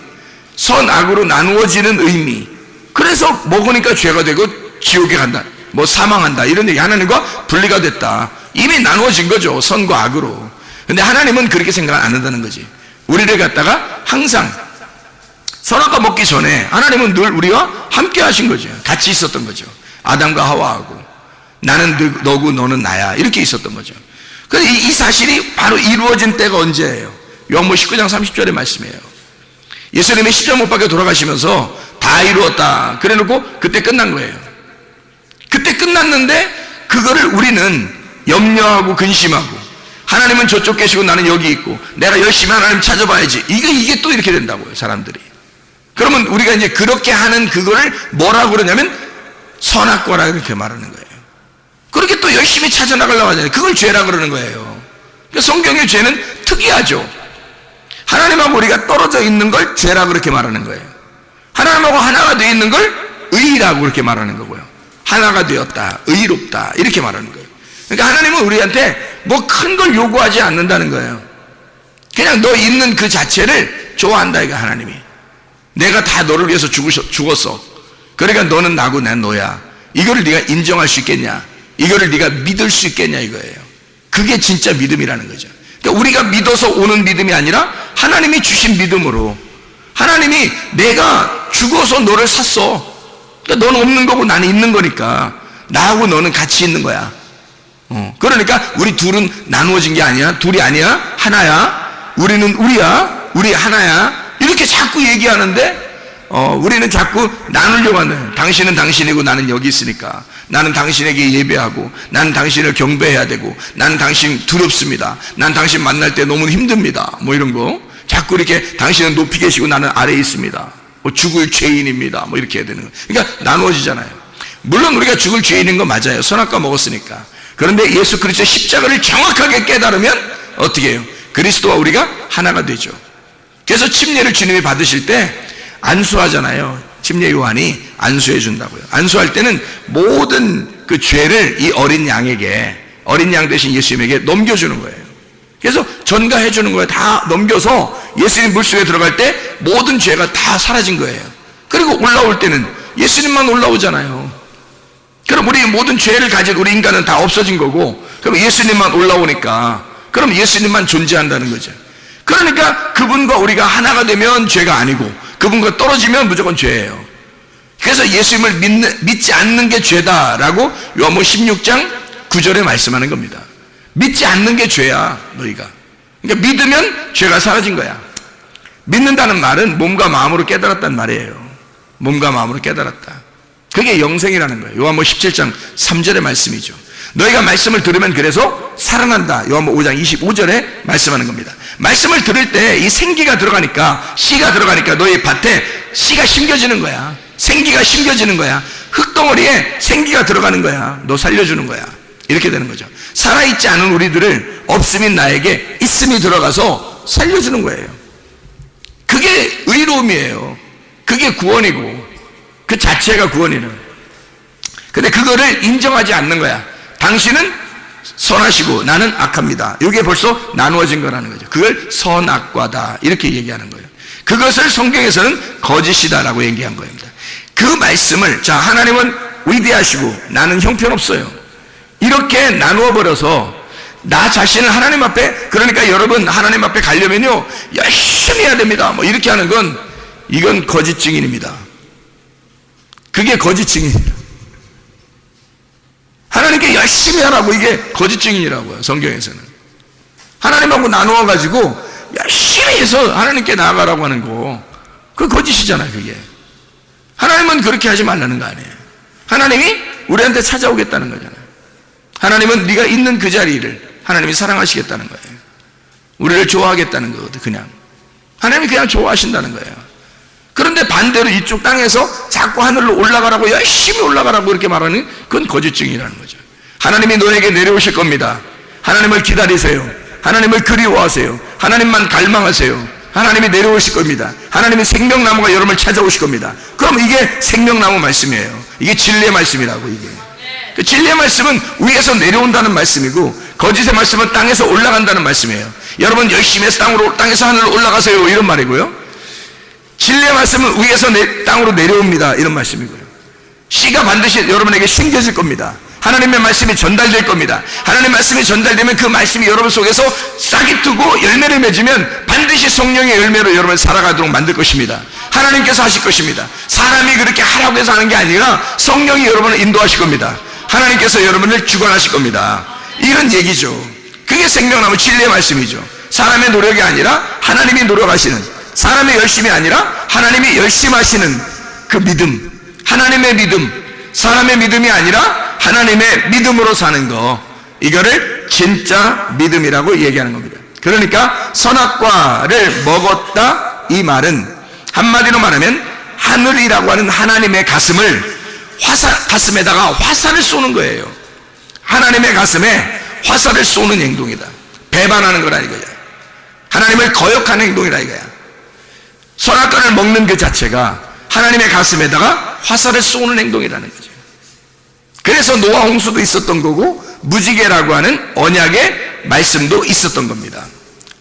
선악으로 나누어지는 의미. 그래서 먹으니까 죄가 되고 지옥에 간다, 뭐 사망한다, 이런 얘기. 하나님과 분리가 됐다. 이미 나누어진 거죠, 선과 악으로. 근데 하나님은 그렇게 생각 안 한다는 거지. 우리를 갖다가 항상 선악과 먹기 전에 하나님은 늘 우리와 함께 하신 거죠. 같이 있었던 거죠. 아담과 하와하고 나는 너고 너는 나야, 이렇게 있었던 거죠. 그런데 이 사실이 바로 이루어진 때가 언제예요? 요한복음 19장 30절의 말씀이에요. 예수님이 십자가 못 박혀 돌아가시면서 다 이루었다 그래 놓고 그때 끝난 거예요. 그때 끝났는데 그거를 우리는 염려하고 근심하고, 하나님은 저쪽 계시고 나는 여기 있고 내가 열심히 하나님 찾아봐야지, 이게 또 이렇게 된다고요, 사람들이. 그러면 우리가 이제 그렇게 하는 그거를 뭐라고 그러냐면 선악과라 이렇게 말하는 거예요. 그렇게 또 열심히 찾아나가려고 하잖아요. 그걸 죄라 그러는 거예요. 그러니까 성경의 죄는 특이하죠. 하나님하고 우리가 떨어져 있는 걸 죄라 그렇게 말하는 거예요. 하나님하고 하나가 되어 있는 걸 의라고 그렇게 말하는 거고요. 하나가 되었다, 의롭다, 이렇게 말하는 거예요. 그러니까 하나님은 우리한테 뭐 큰 걸 요구하지 않는다는 거예요. 그냥 너 있는 그 자체를 좋아한다, 이거 하나님이. 내가 다 너를 위해서 죽었어. 그러니까 너는 나고 난 너야. 이거를 네가 인정할 수 있겠냐? 이거를 네가 믿을 수 있겠냐, 이거예요. 그게 진짜 믿음이라는 거죠. 그러니까 우리가 믿어서 오는 믿음이 아니라 하나님이 주신 믿음으로, 하나님이 내가 죽어서 너를 샀어. 그러니까 너는 없는 거고 나는 있는 거니까 나하고 너는 같이 있는 거야. 그러니까 우리 둘은 나누어진 게 아니야. 둘이 아니야. 하나야. 우리는 우리야. 우리 하나야. 이렇게 자꾸 얘기하는데 우리는 자꾸 나누려고 하는. 당신은 당신이고 나는 여기 있으니까 나는 당신에게 예배하고, 나는 당신을 경배해야 되고, 나는 당신 두렵습니다, 난 당신 만날 때 너무 힘듭니다, 뭐 이런 거 자꾸 이렇게, 당신은 높이 계시고 나는 아래에 있습니다, 뭐 죽을 죄인입니다, 뭐 이렇게 해야 되는 거예요. 그러니까 나누어지잖아요. 물론 우리가 죽을 죄인인 거 맞아요. 선악과 먹었으니까. 그런데 예수 그리스도의 십자가를 정확하게 깨달으면 어떻게 해요? 그리스도와 우리가 하나가 되죠. 그래서 침례를 주님이 받으실 때 안수하잖아요. 침례 요한이 안수해 준다고요. 안수할 때는 모든 그 죄를 이 어린 양에게, 어린 양 대신 예수님에게 넘겨주는 거예요. 그래서 전가해 주는 거예요. 다 넘겨서 예수님 물속에 들어갈 때 모든 죄가 다 사라진 거예요. 그리고 올라올 때는 예수님만 올라오잖아요. 그럼 우리 모든 죄를 가진 우리 인간은 다 없어진 거고, 그럼 예수님만 올라오니까 그럼 예수님만 존재한다는 거죠. 그러니까 그분과 우리가 하나가 되면 죄가 아니고, 그분과 떨어지면 무조건 죄예요. 그래서 예수님을 믿지 않는 게 죄다라고 요한복음 16장 9절에 말씀하는 겁니다. 믿지 않는 게 죄야, 너희가. 그러니까 믿으면 죄가 사라진 거야. 믿는다는 말은 몸과 마음으로 깨달았단 말이에요. 몸과 마음으로 깨달았다. 그게 영생이라는 거예요. 요한복음 17장 3절의 말씀이죠. 너희가 말씀을 들으면 그래서 살아난다. 요한복음 5장 25절에 말씀하는 겁니다. 말씀을 들을 때 이 생기가 들어가니까, 씨가 들어가니까 너희 밭에 씨가 심겨지는 거야. 생기가 심겨지는 거야. 흙덩어리에 생기가 들어가는 거야. 너 살려주는 거야. 이렇게 되는 거죠. 살아있지 않은 우리들을 없음인 나에게 있음이 들어가서 살려주는 거예요. 그게 의로움이에요. 그게 구원이고, 그 자체가 구원이는. 근데 그거를 인정하지 않는 거야. 당신은 선하시고 나는 악합니다. 이게 벌써 나누어진 거라는 거죠. 그걸 선악과다 이렇게 얘기하는 거예요. 그것을 성경에서는 거짓이다라고 얘기한 겁니다. 그 말씀을, 자, 하나님은 위대하시고 나는 형편없어요, 이렇게 나누어 버려서 나 자신을 하나님 앞에, 그러니까 여러분 하나님 앞에 가려면요 열심히 해야 됩니다, 뭐 이렇게 하는 건, 이건 거짓 증인입니다. 그게 거짓 증인이에요. 하나님께 열심히 하라고, 이게 거짓 증인이라고요. 성경에서는 하나님하고 나누어 가지고 열심히 해서 하나님께 나아가라고 하는 거, 그 거짓이잖아요. 그게 하나님은 그렇게 하지 말라는 거 아니에요. 하나님이 우리한테 찾아오겠다는 거잖아요. 하나님은 네가 있는 그 자리를 하나님이 사랑하시겠다는 거예요. 우리를 좋아하겠다는 거거든. 그냥 하나님이 그냥 좋아하신다는 거예요. 그런데 반대로 이쪽 땅에서 자꾸 하늘로 올라가라고, 열심히 올라가라고 이렇게 말하는, 그건 거짓 증인이라는 거죠. 하나님이 너에게 내려오실 겁니다. 하나님을 기다리세요. 하나님을 그리워하세요. 하나님만 갈망하세요. 하나님이 내려오실 겁니다. 하나님의 생명나무가 여러분을 찾아오실 겁니다. 그럼 이게 생명나무 말씀이에요. 이게 진리의 말씀이라고. 이게 그 진리의 말씀은 위에서 내려온다는 말씀이고, 거짓의 말씀은 땅에서 올라간다는 말씀이에요. 여러분 열심히 해서 땅에서 하늘로 올라가세요, 이런 말이고요. 진리의 말씀은 위에서 땅으로 내려옵니다, 이런 말씀이고요. 씨가 반드시 여러분에게 심겨질 겁니다. 하나님의 말씀이 전달될 겁니다. 하나님의 말씀이 전달되면 그 말씀이 여러분 속에서 싹이 트고 열매를 맺으면 반드시 성령의 열매로 여러분을 살아가도록 만들 것입니다. 하나님께서 하실 것입니다. 사람이 그렇게 하라고 해서 하는 게 아니라 성령이 여러분을 인도하실 겁니다. 하나님께서 여러분을 주관하실 겁니다. 이런 얘기죠. 그게 생명나무 진리의 말씀이죠. 사람의 노력이 아니라 하나님이 노력하시는, 사람의 열심이 아니라 하나님이 열심히 하시는 그 믿음, 하나님의 믿음, 사람의 믿음이 아니라 하나님의 믿음으로 사는 거, 이거를 진짜 믿음이라고 얘기하는 겁니다. 그러니까 선악과를 먹었다, 이 말은 한마디로 말하면 하늘이라고 하는 하나님의 가슴을 가슴에다가 화살을 쏘는 거예요. 하나님의 가슴에 화살을 쏘는 행동이다. 배반하는 거라 이거야. 하나님을 거역하는 행동이라 이거야. 선악과를 먹는 그 자체가 하나님의 가슴에다가 화살을 쏘는 행동이라는 거죠. 그래서 노아 홍수도 있었던 거고, 무지개라고 하는 언약의 말씀도 있었던 겁니다.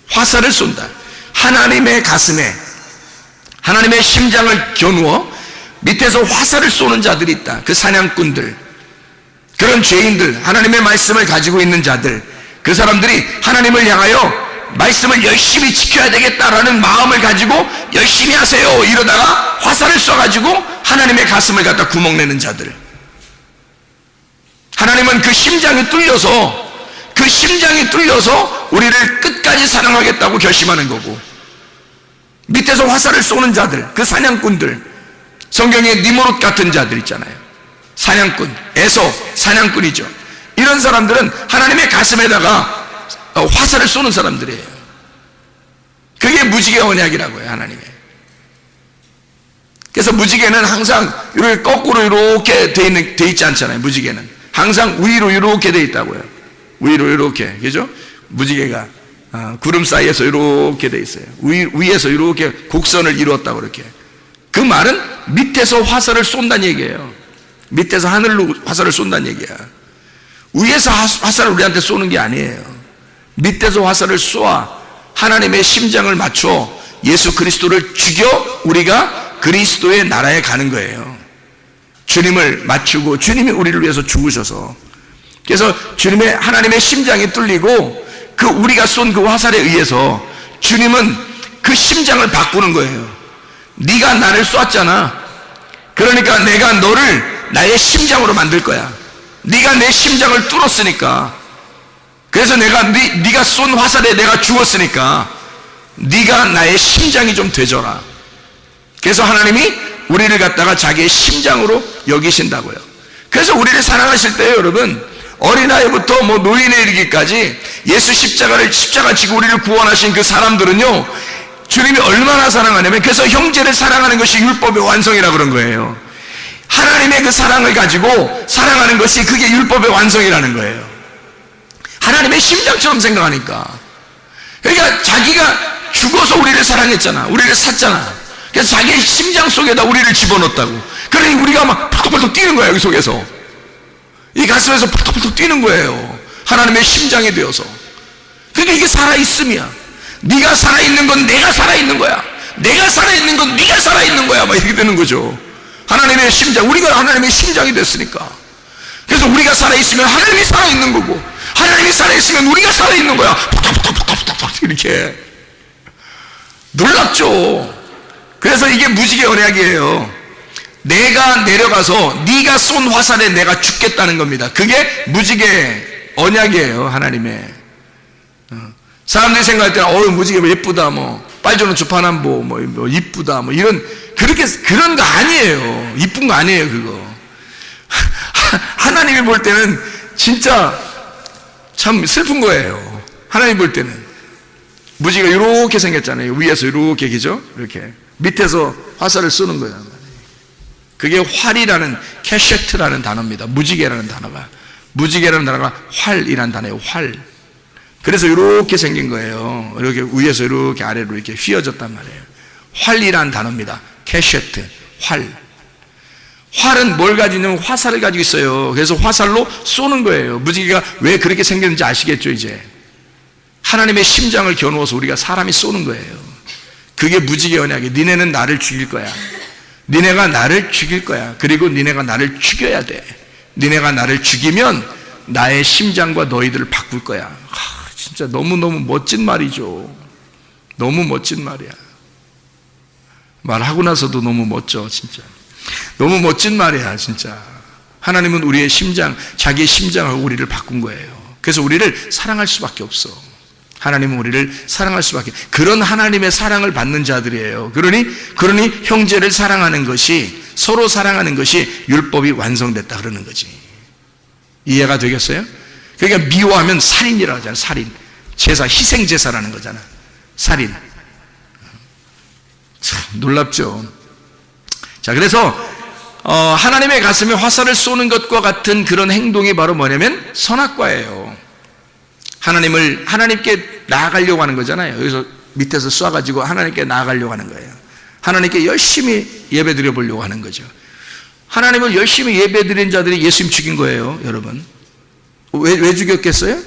화살을 쏜다. 하나님의 가슴에, 하나님의 심장을 겨누어 밑에서 화살을 쏘는 자들이 있다. 그 사냥꾼들, 그런 죄인들, 하나님의 말씀을 가지고 있는 자들, 그 사람들이 하나님을 향하여 말씀을 열심히 지켜야 되겠다라는 마음을 가지고 열심히 하세요 이러다가 화살을 쏴가지고 하나님의 가슴을 갖다 구멍내는 자들, 하나님은 그 심장이 뚫려서 우리를 끝까지 사랑하겠다고 결심하는 거고, 밑에서 화살을 쏘는 자들, 그 사냥꾼들, 성경에 니무롯 같은 자들 있잖아요. 사냥꾼, 에서 사냥꾼이죠. 이런 사람들은 하나님의 가슴에다가 화살을 쏘는 사람들이에요. 그게 무지개 언약이라고 해요, 하나님의. 그래서 무지개는 항상 이렇게 거꾸로 이렇게 돼 있지 않잖아요. 무지개는 항상 위로 이렇게 돼 있다고요. 위로 이렇게, 그죠? 무지개가 구름 사이에서 이렇게 돼 있어요. 위에서 이렇게 곡선을 이루었다고 그렇게. 그 말은 밑에서 화살을 쏜다는 얘기예요. 밑에서 하늘로 화살을 쏜다는 얘기야. 위에서 화살을 우리한테 쏘는 게 아니에요. 밑에서 화살을 쏘아 하나님의 심장을 맞춰 예수 그리스도를 죽여 우리가 그리스도의 나라에 가는 거예요. 주님을 맞추고 주님이 우리를 위해서 죽으셔서, 그래서 주님의 하나님의 심장이 뚫리고 그 우리가 쏜 그 화살에 의해서 주님은 그 심장을 바꾸는 거예요. 네가 나를 쐈잖아. 그러니까 내가 너를 나의 심장으로 만들 거야. 네가 내 심장을 뚫었으니까, 그래서 네가 쏜 화살에 내가 죽었으니까 네가 나의 심장이 좀 되줘라. 그래서 하나님이 우리를 갖다가 자기의 심장으로 여기신다고요. 그래서 우리를 사랑하실 때요, 여러분, 어린아이부터 노인에 이르기까지 예수 십자가 지고 우리를 구원하신 그 사람들은요, 주님이 얼마나 사랑하냐면, 그래서 형제를 사랑하는 것이 율법의 완성이라 그런 거예요. 하나님의 그 사랑을 가지고 사랑하는 것이 그게 율법의 완성이라는 거예요. 하나님의 심장처럼 생각하니까. 그러니까 자기가 죽어서 우리를 사랑했잖아. 우리를 샀잖아. 그래서 자기의 심장 속에다 우리를 집어넣었다고. 그러니 우리가 막 펄떡펄떡 뛰는 거야, 여기 속에서. 이 가슴에서 펄떡펄떡 뛰는 거예요. 하나님의 심장이 되어서. 그러니까 이게 살아있음이야. 네가 살아있는 건 내가 살아있는 거야. 내가 살아있는 건 네가 살아있는 거야. 막 이렇게 되는 거죠. 하나님의 심장, 우리가 하나님의 심장이 됐으니까. 그래서 우리가 살아있으면 하나님이 살아있는 거고, 하나님이 살아있으면 우리가 살아있는 거야. 푹푹푹푹푹 이렇게. 놀랍죠. 그래서 이게 무지개 언약이에요. 내가 내려가서 네가 쏜 화살에 내가 죽겠다는 겁니다. 그게 무지개 언약이에요. 하나님의. 사람들이 생각할 때는 무지개 예쁘다, 빨주노 주파남보 이쁘다, 이런 그런 거 아니에요. 이쁜 거 아니에요, 그거. 하나님이 볼 때는 진짜 참 슬픈 거예요. 하나님 볼 때는 무지개가 이렇게 생겼잖아요. 위에서 이렇게, 그죠? 이렇게 밑에서 화살을 쏘는 거예요. 그게 활이라는, 캐셰트라는 단어입니다. 무지개라는 단어가 활이라는 단어예요. 활. 그래서 이렇게 생긴 거예요. 이렇게 위에서 이렇게 아래로 이렇게 휘어졌단 말이에요. 활이라는 단어입니다. 캐셰트, 활. 활은 뭘 가지고 있냐면 화살을 가지고 있어요. 그래서 화살로 쏘는 거예요. 무지개가 왜 그렇게 생겼는지 아시겠죠, 이제? 하나님의 심장을 겨누어서 우리가 사람이 쏘는 거예요. 그게 무지개 언약이에요. 니네는 나를 죽일 거야. 니네가 나를 죽일 거야. 그리고 니네가 나를 죽여야 돼. 니네가 나를 죽이면 나의 심장과 너희들을 바꿀 거야. 진짜 너무너무 멋진 말이죠. 너무 멋진 말이야. 말하고 나서도 너무 멋져, 진짜. 너무 멋진 말이야, 진짜. 하나님은 우리의 심장, 자기의 심장하고 우리를 바꾼 거예요. 그래서 우리를 사랑할 수밖에 없어. 하나님은 우리를 사랑할 수밖에. 그런 하나님의 사랑을 받는 자들이에요. 그러니 형제를 사랑하는 것이, 서로 사랑하는 것이 율법이 완성됐다 그러는 거지. 이해가 되겠어요? 그러니까 미워하면 살인이라고 하잖아. 살인. 제사, 희생제사라는 거잖아. 살인. 참 놀랍죠. 자, 그래서 하나님의 가슴에 화살을 쏘는 것과 같은 그런 행동이 바로 뭐냐면 선악과예요. 하나님께 나아가려고 하는 거잖아요. 여기서 밑에서 쏴가지고 하나님께 나아가려고 하는 거예요. 하나님께 열심히 예배 드려보려고 하는 거죠. 하나님을 열심히 예배 드린 자들이 예수님 죽인 거예요, 여러분. 왜 죽였겠어요?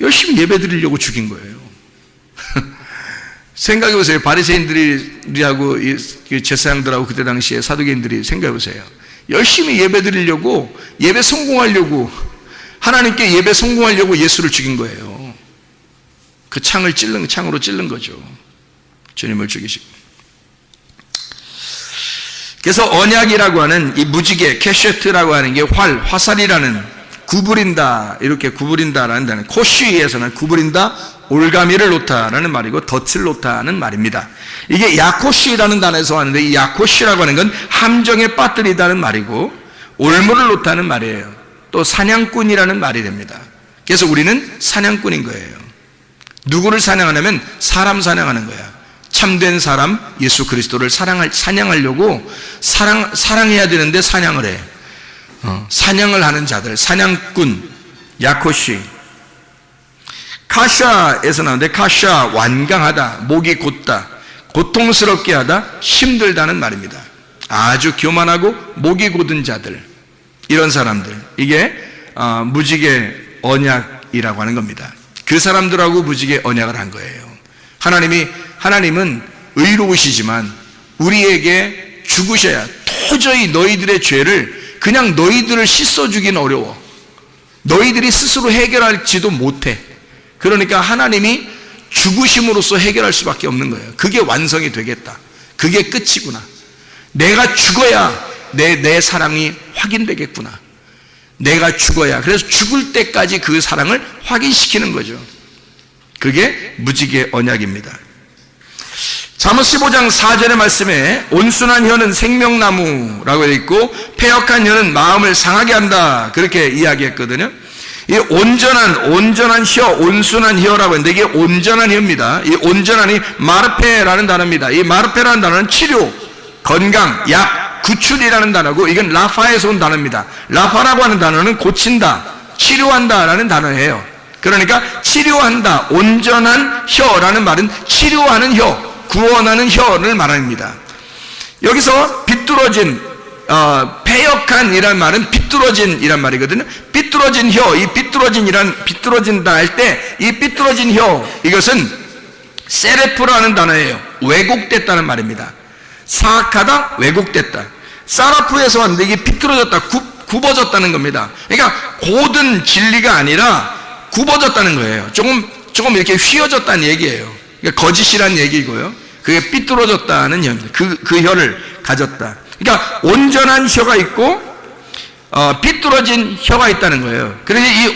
열심히 예배 드리려고 죽인 거예요. 생각해 보세요. 바리새인들하고 제사장들하고 그때 당시에 사두개인들이 생각해 보세요. 열심히 예배 드리려고, 예배 성공하려고, 하나님께 예배 성공하려고 예수를 죽인 거예요. 그 창으로 찔른 거죠. 주님을 죽이시고. 그래서 언약이라고 하는 이 무지개, 캐셰트라고 하는 게 화살이라는, 구부린다, 이렇게 구부린다라는 단어. 코쉬에서는 구부린다, 올가미를 놓다라는 말이고 덫을 놓다는 말입니다. 이게 야코쉬라는 단어에서 왔는데, 이 야코쉬라고 하는 건 함정에 빠뜨리다는 말이고 올무를 놓다는 말이에요. 또 사냥꾼이라는 말이 됩니다. 그래서 우리는 사냥꾼인 거예요. 누구를 사냥하냐면 사람 사냥하는 거야. 참된 사람 예수 그리스도를 사냥하려고 사랑해야 되는데 사냥을 해. 사냥을 하는 자들, 사냥꾼, 야코시. 카샤에서 나오는데, 카샤, 완강하다, 목이 곧다, 고통스럽게 하다, 힘들다는 말입니다. 아주 교만하고 목이 곧은 자들, 이런 사람들, 이게 무지개 언약이라고 하는 겁니다. 그 사람들하고 무지개 언약을 한 거예요. 하나님은 의로우시지만 우리에게 죽으셔야, 도저히 너희들의 죄를 그냥 너희들을 씻어주기는 어려워. 너희들이 스스로 해결할지도 못해. 그러니까 하나님이 죽으심으로써 해결할 수밖에 없는 거예요. 그게 완성이 되겠다. 그게 끝이구나. 내가 죽어야 내 사랑이 확인되겠구나. 내가 죽어야. 그래서 죽을 때까지 그 사랑을 확인시키는 거죠. 그게 무지개 언약입니다. 잠언 15장 4절의 말씀에 온순한 혀는 생명나무라고 되어 있고 패역한 혀는 마음을 상하게 한다, 그렇게 이야기했거든요. 이 온전한 혀, 온순한 혀라고 했는데 이게 온전한 혀입니다. 이 온전한이 마르페라는 단어입니다. 이 마르페라는 단어는 치료, 건강, 약, 구출이라는 단어고 이건 라파에서 온 단어입니다. 라파라고 하는 단어는 고친다, 치료한다라는 단어예요. 그러니까 치료한다, 온전한 혀라는 말은 치료하는 혀, 구원하는 혀를 말합니다. 여기서 비뚤어진, 패역한이란 말은 비뚤어진이란 말이거든요. 비뚤어진 혀, 이 비뚤어진다 할 때 이 비뚤어진 혀, 이것은 세레프라는 단어예요. 왜곡됐다는 말입니다. 사악하다, 왜곡됐다. 사라프에서 왔는데 이게 비뚤어졌다, 굽어졌다는 겁니다. 그러니까 고든 진리가 아니라 굽어졌다는 거예요. 조금 이렇게 휘어졌다는 얘기예요. 그러니까 거짓이라는 얘기고요. 그게 삐뚤어졌다는 혀입니다. 그 혀를 가졌다. 그러니까 온전한 혀가 있고 삐뚤어진 혀가 있다는 거예요. 그래서 이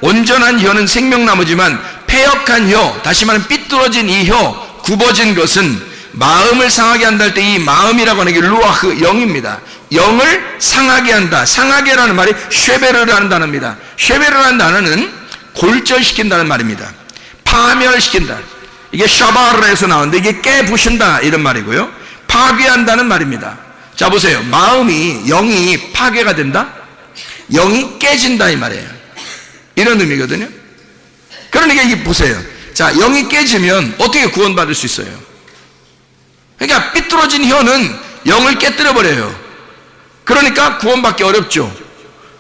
온전한 혀는 생명나무지만 패역한 혀, 다시 말하면 삐뚤어진 이 혀, 굽어진 것은 마음을 상하게 한다 할 때 이 마음이라고 하는 게 루아흐, 영입니다. 영을 상하게 한다. 상하게라는 말이 쉐베르라는 단어입니다. 쉐베르라는 단어는 골절시킨다는 말입니다. 파멸시킨다. 이게 샤바르에서 나오는데 이게 깨부신다 이런 말이고요. 파괴한다는 말입니다. 자 보세요. 영이 파괴가 된다? 영이 깨진다 이 말이에요. 이런 의미거든요. 그러니까 이게 보세요. 자, 영이 깨지면 어떻게 구원받을 수 있어요? 그러니까 삐뚤어진 혀는 영을 깨뜨려버려요. 그러니까 구원받기 어렵죠.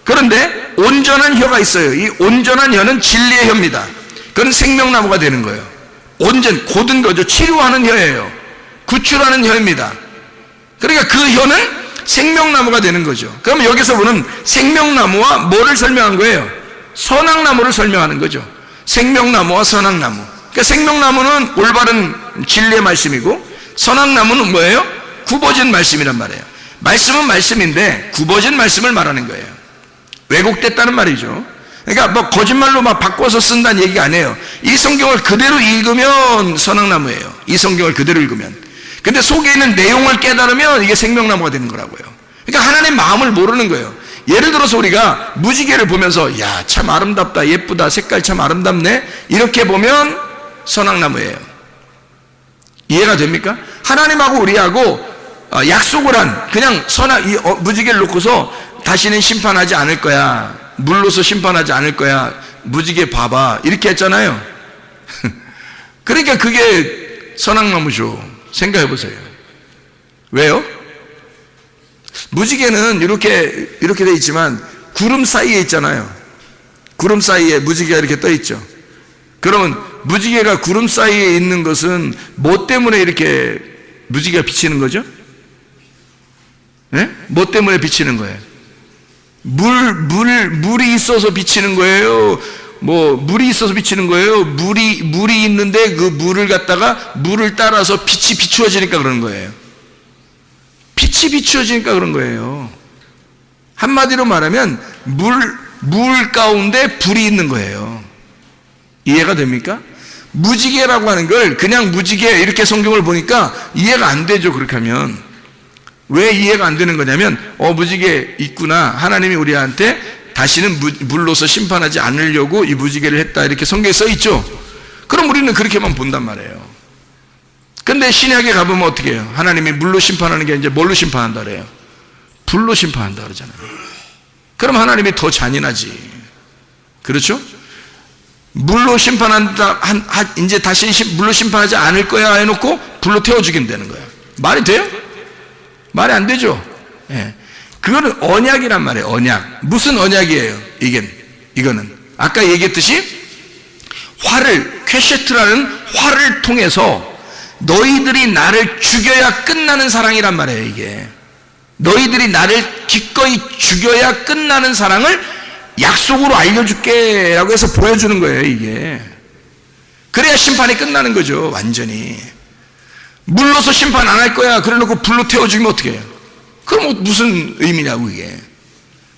그런데 온전한 혀가 있어요. 이 온전한 혀는 진리의 혀입니다. 그건 생명나무가 되는 거예요. 고든 거죠. 치료하는 혀예요. 구출하는 혀입니다. 그러니까 그 혀는 생명나무가 되는 거죠. 그럼 여기서 보는 생명나무와 뭐를 설명한 거예요? 선악나무를 설명하는 거죠. 생명나무와 선악나무. 그러니까 생명나무는 올바른 진리의 말씀이고 선악나무는 뭐예요? 굽어진 말씀이란 말이에요. 말씀은 말씀인데 굽어진 말씀을 말하는 거예요. 왜곡됐다는 말이죠. 그러니까 뭐 거짓말로 막 바꿔서 쓴다는 얘기가 아니에요. 이 성경을 그대로 읽으면 선악나무예요. 이 성경을 그대로 읽으면. 근데 속에 있는 내용을 깨달으면 이게 생명나무가 되는 거라고요. 그러니까 하나님 마음을 모르는 거예요. 예를 들어서 우리가 무지개를 보면서 야, 참 아름답다, 예쁘다, 색깔 참 아름답네, 이렇게 보면 선악나무예요. 이해가 됩니까? 하나님하고 우리하고 약속을 한, 그냥 무지개를 놓고서 다시는 심판하지 않을 거야, 물로서 심판하지 않을 거야, 무지개 봐봐, 이렇게 했잖아요. 그러니까 그게 선악나무죠. 생각해 보세요. 왜요? 무지개는 이렇게 돼 있지만 구름 사이에 있잖아요. 구름 사이에 무지개가 이렇게 떠 있죠. 그러면 무지개가 구름 사이에 있는 것은 뭐 때문에 이렇게 무지개가 비치는 거죠? 네? 뭐 때문에 비치는 거예요? 물이 있어서 비치는 거예요? 물이 있어서 비치는 거예요? 물이 있는데 그 물을 갖다가 물을 따라서 빛이 비추어지니까 그런 거예요. 빛이 비추어지니까 그런 거예요. 한마디로 말하면 물 가운데 불이 있는 거예요. 이해가 됩니까? 무지개라고 하는 걸 그냥 무지개 이렇게 성경을 보니까 이해가 안 되죠. 그렇게 하면 왜 이해가 안 되는 거냐면 무지개 있구나, 하나님이 우리한테 다시는 물로서 심판하지 않으려고 이 무지개를 했다, 이렇게 성경에 써 있죠. 그럼 우리는 그렇게만 본단 말이에요. 근데 신약에 가보면 어떻게 해요? 하나님이 물로 심판하는 게 이제 뭘로 심판한다 그래요? 불로 심판한다 그러잖아요. 그럼 하나님이 더 잔인하지. 그렇죠? 물로 심판한다, 이제 다시 물로 심판하지 않을 거야 해놓고 불로 태워 죽인다는 거예요. 말이 돼요? 말이 안 되죠. 예. 그거는 언약이란 말이에요. 언약. 무슨 언약이에요? 이거는 아까 얘기했듯이 퀘셰트라는 활을 통해서 너희들이 나를 죽여야 끝나는 사랑이란 말이에요. 이게 너희들이 나를 기꺼이 죽여야 끝나는 사랑을 약속으로 알려줄게 라고 해서 보여주는 거예요. 이게 그래야 심판이 끝나는 거죠. 완전히. 물로서 심판 안 할 거야 그래 놓고 불로 태워 죽이면 어떻게 해요? 그럼 무슨 의미냐고. 이게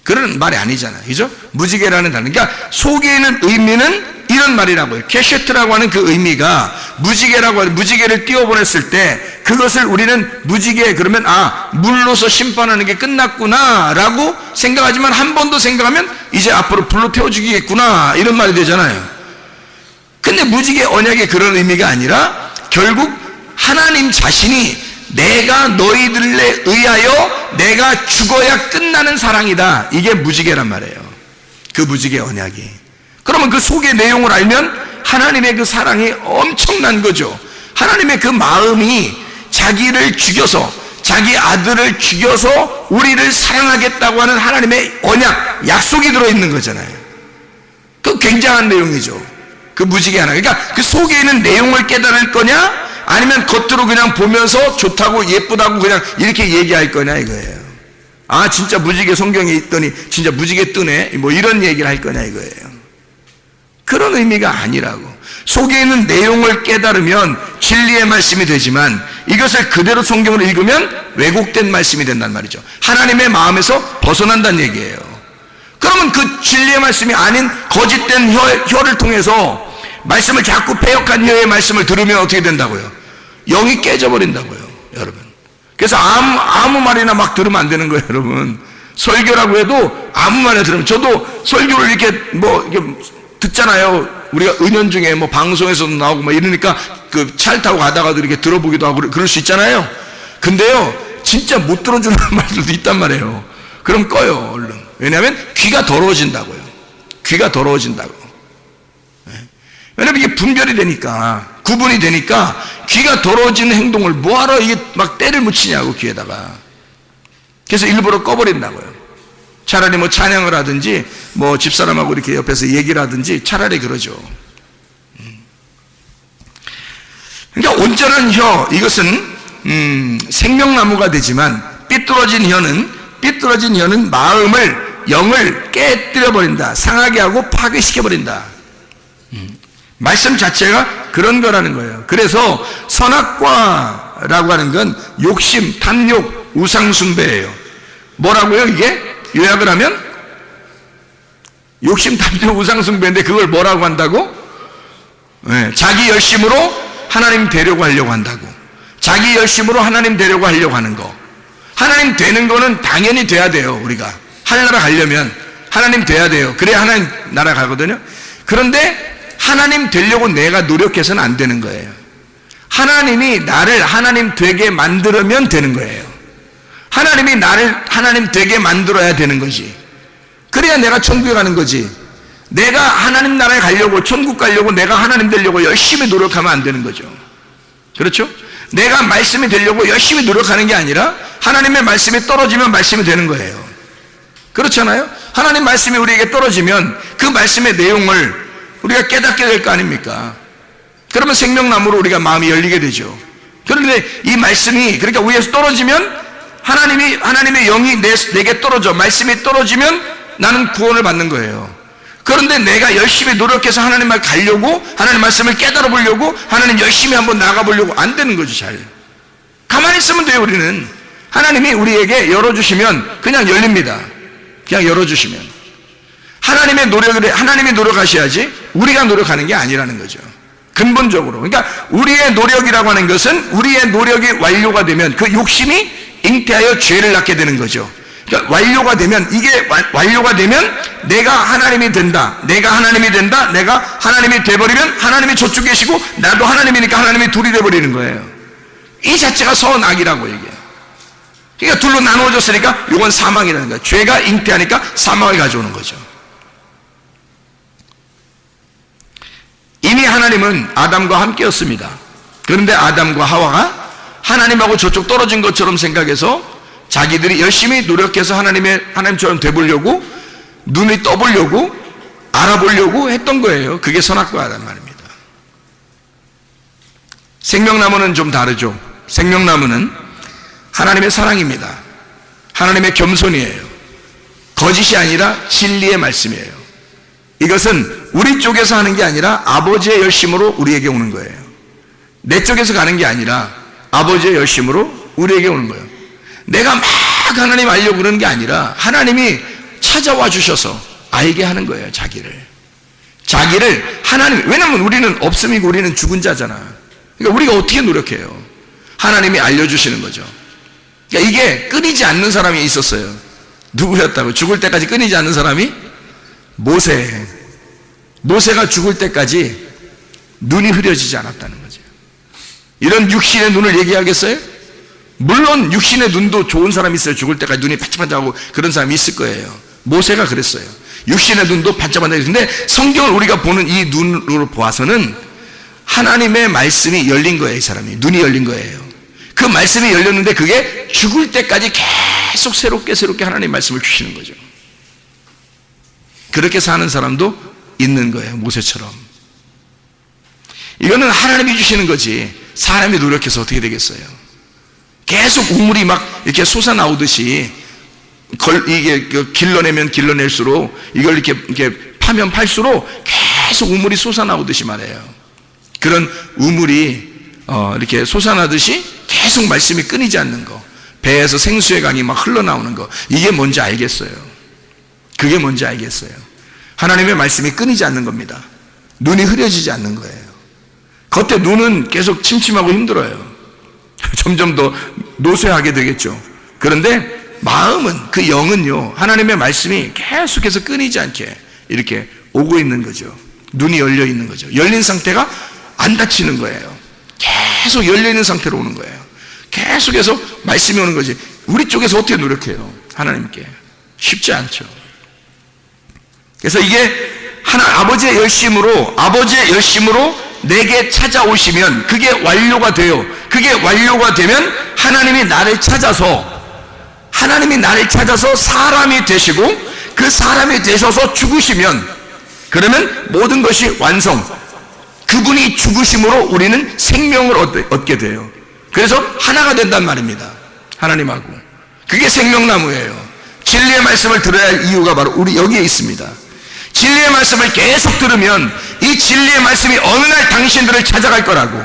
그런 말이 아니잖아요. 그죠? 무지개라는 단어. 그러니까 속에 있는 의미는 이런 말이라고요. 케셰트라고 하는 그 의미가 무지개라고 하는, 무지개를 띄워보냈을 때 그것을 우리는 무지개 그러면 물로서 심판하는 게 끝났구나 라고 생각하지만 한 번 더 생각하면 이제 앞으로 불로 태워주겠구나 이런 말이 되잖아요. 근데 무지개 언약의 그런 의미가 아니라 결국 하나님 자신이 내가 너희들에 의하여 내가 죽어야 끝나는 사랑이다. 이게 무지개란 말이에요. 그 무지개 언약이. 그러면 그 속의 내용을 알면 하나님의 그 사랑이 엄청난 거죠. 하나님의 그 마음이 자기를 죽여서, 자기 아들을 죽여서 우리를 사랑하겠다고 하는 하나님의 언약, 약속이 들어있는 거잖아요. 그 굉장한 내용이죠. 그 무지개 하나. 그러니까 그 속에 있는 내용을 깨달을 거냐, 아니면 겉으로 그냥 보면서 좋다고 예쁘다고 그냥 이렇게 얘기할 거냐 이거예요. 진짜 무지개 성경에 있더니 진짜 무지개 뜨네 뭐 이런 얘기를 할 거냐 이거예요. 그런 의미가 아니라고. 속에 있는 내용을 깨달으면 진리의 말씀이 되지만 이것을 그대로 성경을 읽으면 왜곡된 말씀이 된단 말이죠. 하나님의 마음에서 벗어난다는 얘기예요. 그러면 그 진리의 말씀이 아닌 거짓된 혀를 통해서 말씀을 자꾸 패역한 혀의 말씀을 들으면 어떻게 된다고요? 영이 깨져버린다고요, 여러분. 그래서 아무 말이나 막 들으면 안 되는 거예요, 여러분. 설교라고 해도 아무 말이나 들으면, 저도 설교를 이렇게 듣잖아요. 우리가 은연중에 방송에서도 나오고 이러니까 그 차를 타고 가다가도 이렇게 들어보기도 하고 그럴 수 있잖아요. 근데요, 진짜 못 들어주는 말들도 있단 말이에요. 그럼 꺼요, 얼른. 왜냐하면 귀가 더러워진다고요. 귀가 더러워진다고. 왜냐면 이게 분별이 되니까, 구분이 되니까 귀가 더러워지는 행동을 뭐하러 이게 막 때를 묻히냐고 귀에다가. 그래서 일부러 꺼버린다고요. 차라리 찬양을 하든지 집사람하고 이렇게 옆에서 얘기를 하든지 차라리 그러죠. 그러니까 온전한 혀, 이것은 생명나무가 되지만 삐뚤어진 혀는 마음을, 영을 깨뜨려버린다. 상하게 하고 파괴시켜버린다. 말씀 자체가 그런 거라는 거예요. 그래서 선악과라고 하는 건 욕심, 탐욕, 우상숭배예요. 뭐라고요 이게? 요약을 하면 욕심, 탐욕, 우상숭배인데 그걸 뭐라고 한다고? 자기 열심으로 하나님 되려고 하려고 한다고. 자기 열심으로 하나님 되려고 하려고 하는 거. 하나님 되는 거는 당연히 돼야 돼요. 우리가 하늘나라 가려면 하나님 돼야 돼요. 그래야 하나님 나라 가거든요. 그런데 하나님 되려고 내가 노력해서는 안 되는 거예요. 하나님이 나를 하나님 되게 만들면 되는 거예요. 하나님이 나를 하나님 되게 만들어야 되는 거지. 그래야 내가 천국에 가는 거지. 내가 하나님 나라에 가려고, 천국 가려고 내가 하나님 되려고 열심히 노력하면 안 되는 거죠. 그렇죠? 내가 말씀이 되려고 열심히 노력하는 게 아니라 하나님의 말씀이 떨어지면 말씀이 되는 거예요. 그렇잖아요? 하나님 말씀이 우리에게 떨어지면 그 말씀의 내용을 우리가 깨닫게 될 거 아닙니까? 그러면 생명나무로 우리가 마음이 열리게 되죠. 그런데 이 말씀이, 그러니까 위에서 떨어지면 하나님의 영이 내게 떨어져, 말씀이 떨어지면 나는 구원을 받는 거예요. 그런데 내가 열심히 노력해서 하나님 말 가려고, 하나님 말씀을 깨달아 보려고, 하나님 열심히 한번 나가 보려고 안 되는 거죠, 잘. 가만히 있으면 돼요, 우리는. 하나님이 우리에게 열어주시면 그냥 열립니다. 그냥 열어주시면. 하나님이 노력하셔야지 우리가 노력하는 게 아니라는 거죠. 근본적으로. 그러니까 우리의 노력이라고 하는 것은 우리의 노력이 완료가 되면 그 욕심이 잉태하여 죄를 낳게 되는 거죠. 그러니까 완료가 되면, 이게 완료가 되면 내가 하나님이 된다. 내가 하나님이 돼버리면 하나님이 저쪽 계시고 나도 하나님이니까 하나님이 둘이 돼버리는 거예요. 이 자체가 선악이라고 얘기해요. 그러니까 둘로 나누어졌으니까 이건 사망이라는 거예요. 죄가 잉태하니까 사망을 가져오는 거죠. 이미 하나님은 아담과 함께였습니다. 그런데 아담과 하와가 하나님하고 저쪽 떨어진 것처럼 생각해서 자기들이 열심히 노력해서 하나님처럼 돼보려고, 눈이 떠보려고, 알아보려고 했던 거예요. 그게 선악과란 말입니다. 생명나무는 좀 다르죠. 생명나무는 하나님의 사랑입니다. 하나님의 겸손이에요. 거짓이 아니라 진리의 말씀이에요. 이것은 우리 쪽에서 하는 게 아니라 아버지의 열심으로 우리에게 오는 거예요. 내 쪽에서 가는 게 아니라 아버지의 열심으로 우리에게 오는 거예요. 내가 막 하나님 알려고 그러는 게 아니라 하나님이 찾아와 주셔서 알게 하는 거예요. 자기를 하나님, 왜냐면 우리는 없음이고 우리는 죽은 자잖아. 그러니까 우리가 어떻게 노력해요? 하나님이 알려주시는 거죠. 그러니까 이게 끊이지 않는 사람이 있었어요. 누구였다고? 죽을 때까지 끊이지 않는 사람이 모세가 죽을 때까지 눈이 흐려지지 않았다는 거죠. 이런 육신의 눈을 얘기하겠어요? 물론 육신의 눈도 좋은 사람이 있어요. 죽을 때까지 눈이 반짝반짝하고 그런 사람이 있을 거예요. 모세가 그랬어요. 육신의 눈도 반짝반짝했는데 성경을 우리가 보는 이 눈으로 보아서는 하나님의 말씀이 열린 거예요. 이 사람이 눈이 열린 거예요. 그 말씀이 열렸는데 그게 죽을 때까지 계속 새롭게 하나님의 말씀을 주시는 거죠. 그렇게 사는 사람도 있는 거예요. 모세처럼. 이거는 하나님이 주시는 거지 사람이 노력해서 어떻게 되겠어요? 계속 우물이 막 이렇게 솟아나오듯이 이게 길러내면 길러낼수록 이걸 이렇게 파면 팔수록 계속 우물이 솟아나오듯이 말해요. 그런 우물이 이렇게 솟아나듯이 계속 말씀이 끊이지 않는 거, 배에서 생수의 강이 막 흘러나오는 거, 이게 뭔지 알겠어요? 그게 뭔지 알겠어요? 하나님의 말씀이 끊이지 않는 겁니다. 눈이 흐려지지 않는 거예요. 겉에 눈은 계속 침침하고 힘들어요. 점점 더 노쇠하게 되겠죠. 그런데 마음은, 그 영은요, 하나님의 말씀이 계속해서 끊이지 않게 이렇게 오고 있는 거죠. 눈이 열려 있는 거죠. 열린 상태가 안 닫히는 거예요. 계속 열려 있는 상태로 오는 거예요. 계속해서 말씀이 오는 거지. 우리 쪽에서 어떻게 노력해요? 하나님께. 쉽지 않죠. 그래서 이게 아버지의 열심으로 내게 찾아오시면 그게 완료가 돼요. 그게 완료가 되면 하나님이 나를 찾아서 사람이 되시고 그 사람이 되셔서 죽으시면 그러면 모든 것이 완성. 그분이 죽으심으로 우리는 생명을 얻게 돼요. 그래서 하나가 된단 말입니다. 하나님하고. 그게 생명나무예요. 진리의 말씀을 들어야 할 이유가 바로 우리 여기에 있습니다. 진리의 말씀을 계속 들으면 이 진리의 말씀이 어느 날 당신들을 찾아갈 거라고.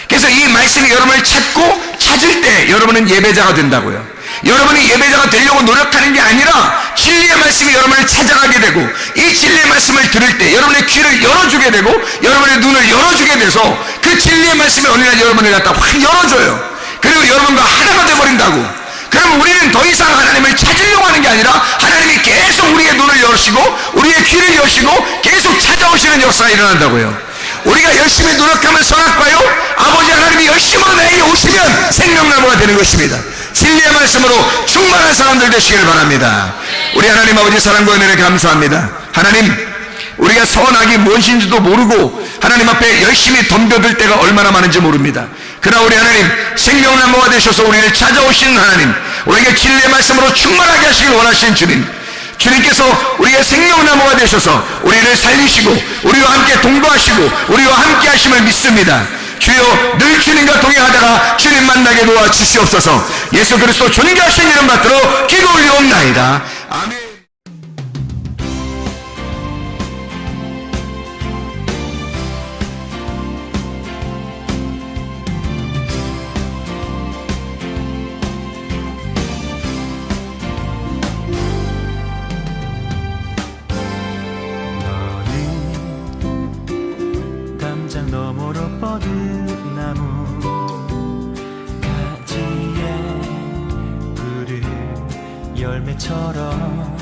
그래서 이 말씀이 여러분을 찾을 때 여러분은 예배자가 된다고요. 여러분이 예배자가 되려고 노력하는 게 아니라 진리의 말씀이 여러분을 찾아가게 되고 이 진리의 말씀을 들을 때 여러분의 귀를 열어주게 되고 여러분의 눈을 열어주게 돼서 그 진리의 말씀이 어느 날 여러분을 갖다 확 열어줘요. 그리고 여러분과 하나가 돼버린다고. 그럼 우리는 더 이상 하나님을 찾으려고 하는 게 아니라 하나님이 계속 우리의 눈을 여시고 우리의 귀를 여시고 계속 찾아오시는 역사가 일어난다고요. 우리가 열심히 노력하면 선악과요, 아버지 하나님이 열심으로 나에게 오시면 생명나무가 되는 것입니다. 진리의 말씀으로 충만한 사람들 되시기를 바랍니다. 우리 하나님 아버지 사랑과 은혜를 감사합니다. 하나님, 우리가 선악이 무엇인지도 모르고 하나님 앞에 열심히 덤벼들 때가 얼마나 많은지 모릅니다. 그러나 우리 하나님, 생명나무가 되셔서 우리를 찾아오신 하나님, 우리에게 진리의 말씀으로 충만하게 하시길 원하시는 주님께서 우리의 생명나무가 되셔서 우리를 살리시고 우리와 함께 동거하시고 우리와 함께 하심을 믿습니다. 주여, 늘 주님과 동행하다가 주님 만나게 도와 주시옵소서. 예수 그리스도 존귀하신 이름 받들어 기도 올리옵나이다. 아멘. 너머로 뻗은 나무 가지에 푸른 열매처럼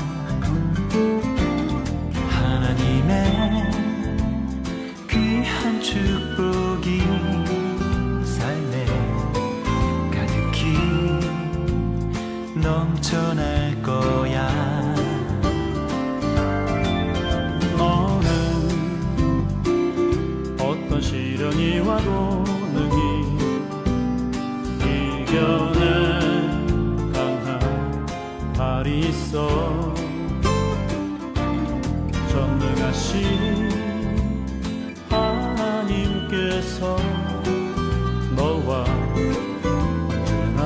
하나님의 귀한 축복이 삶에 가득히 넘쳐날 거야. 시련이 와도 능히 이겨낸 강한 발이 있어. 전능하신 하나님께서 너와 언제나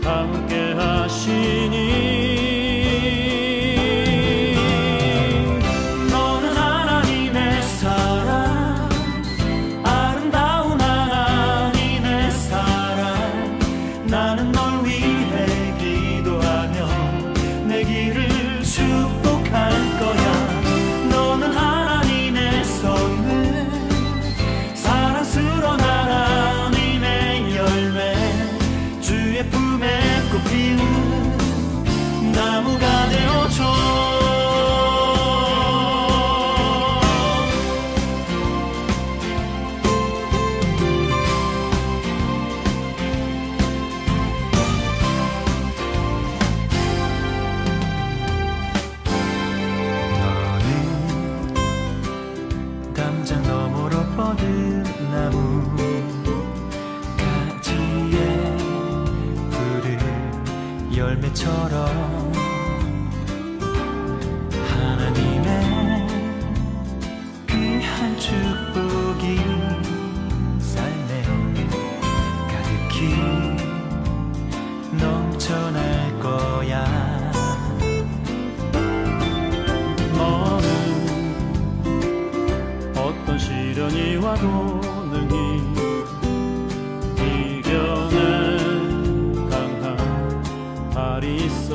함께 하시니 나는 널 위해 기도하며 내 길을 나무 가지에 푸른 열매처럼 하나님의 귀한 축복이 삶에 가득히 넘쳐날 거야. 너는 어떤 시련이 와도 능히 이겨낼 강한 발이 있어.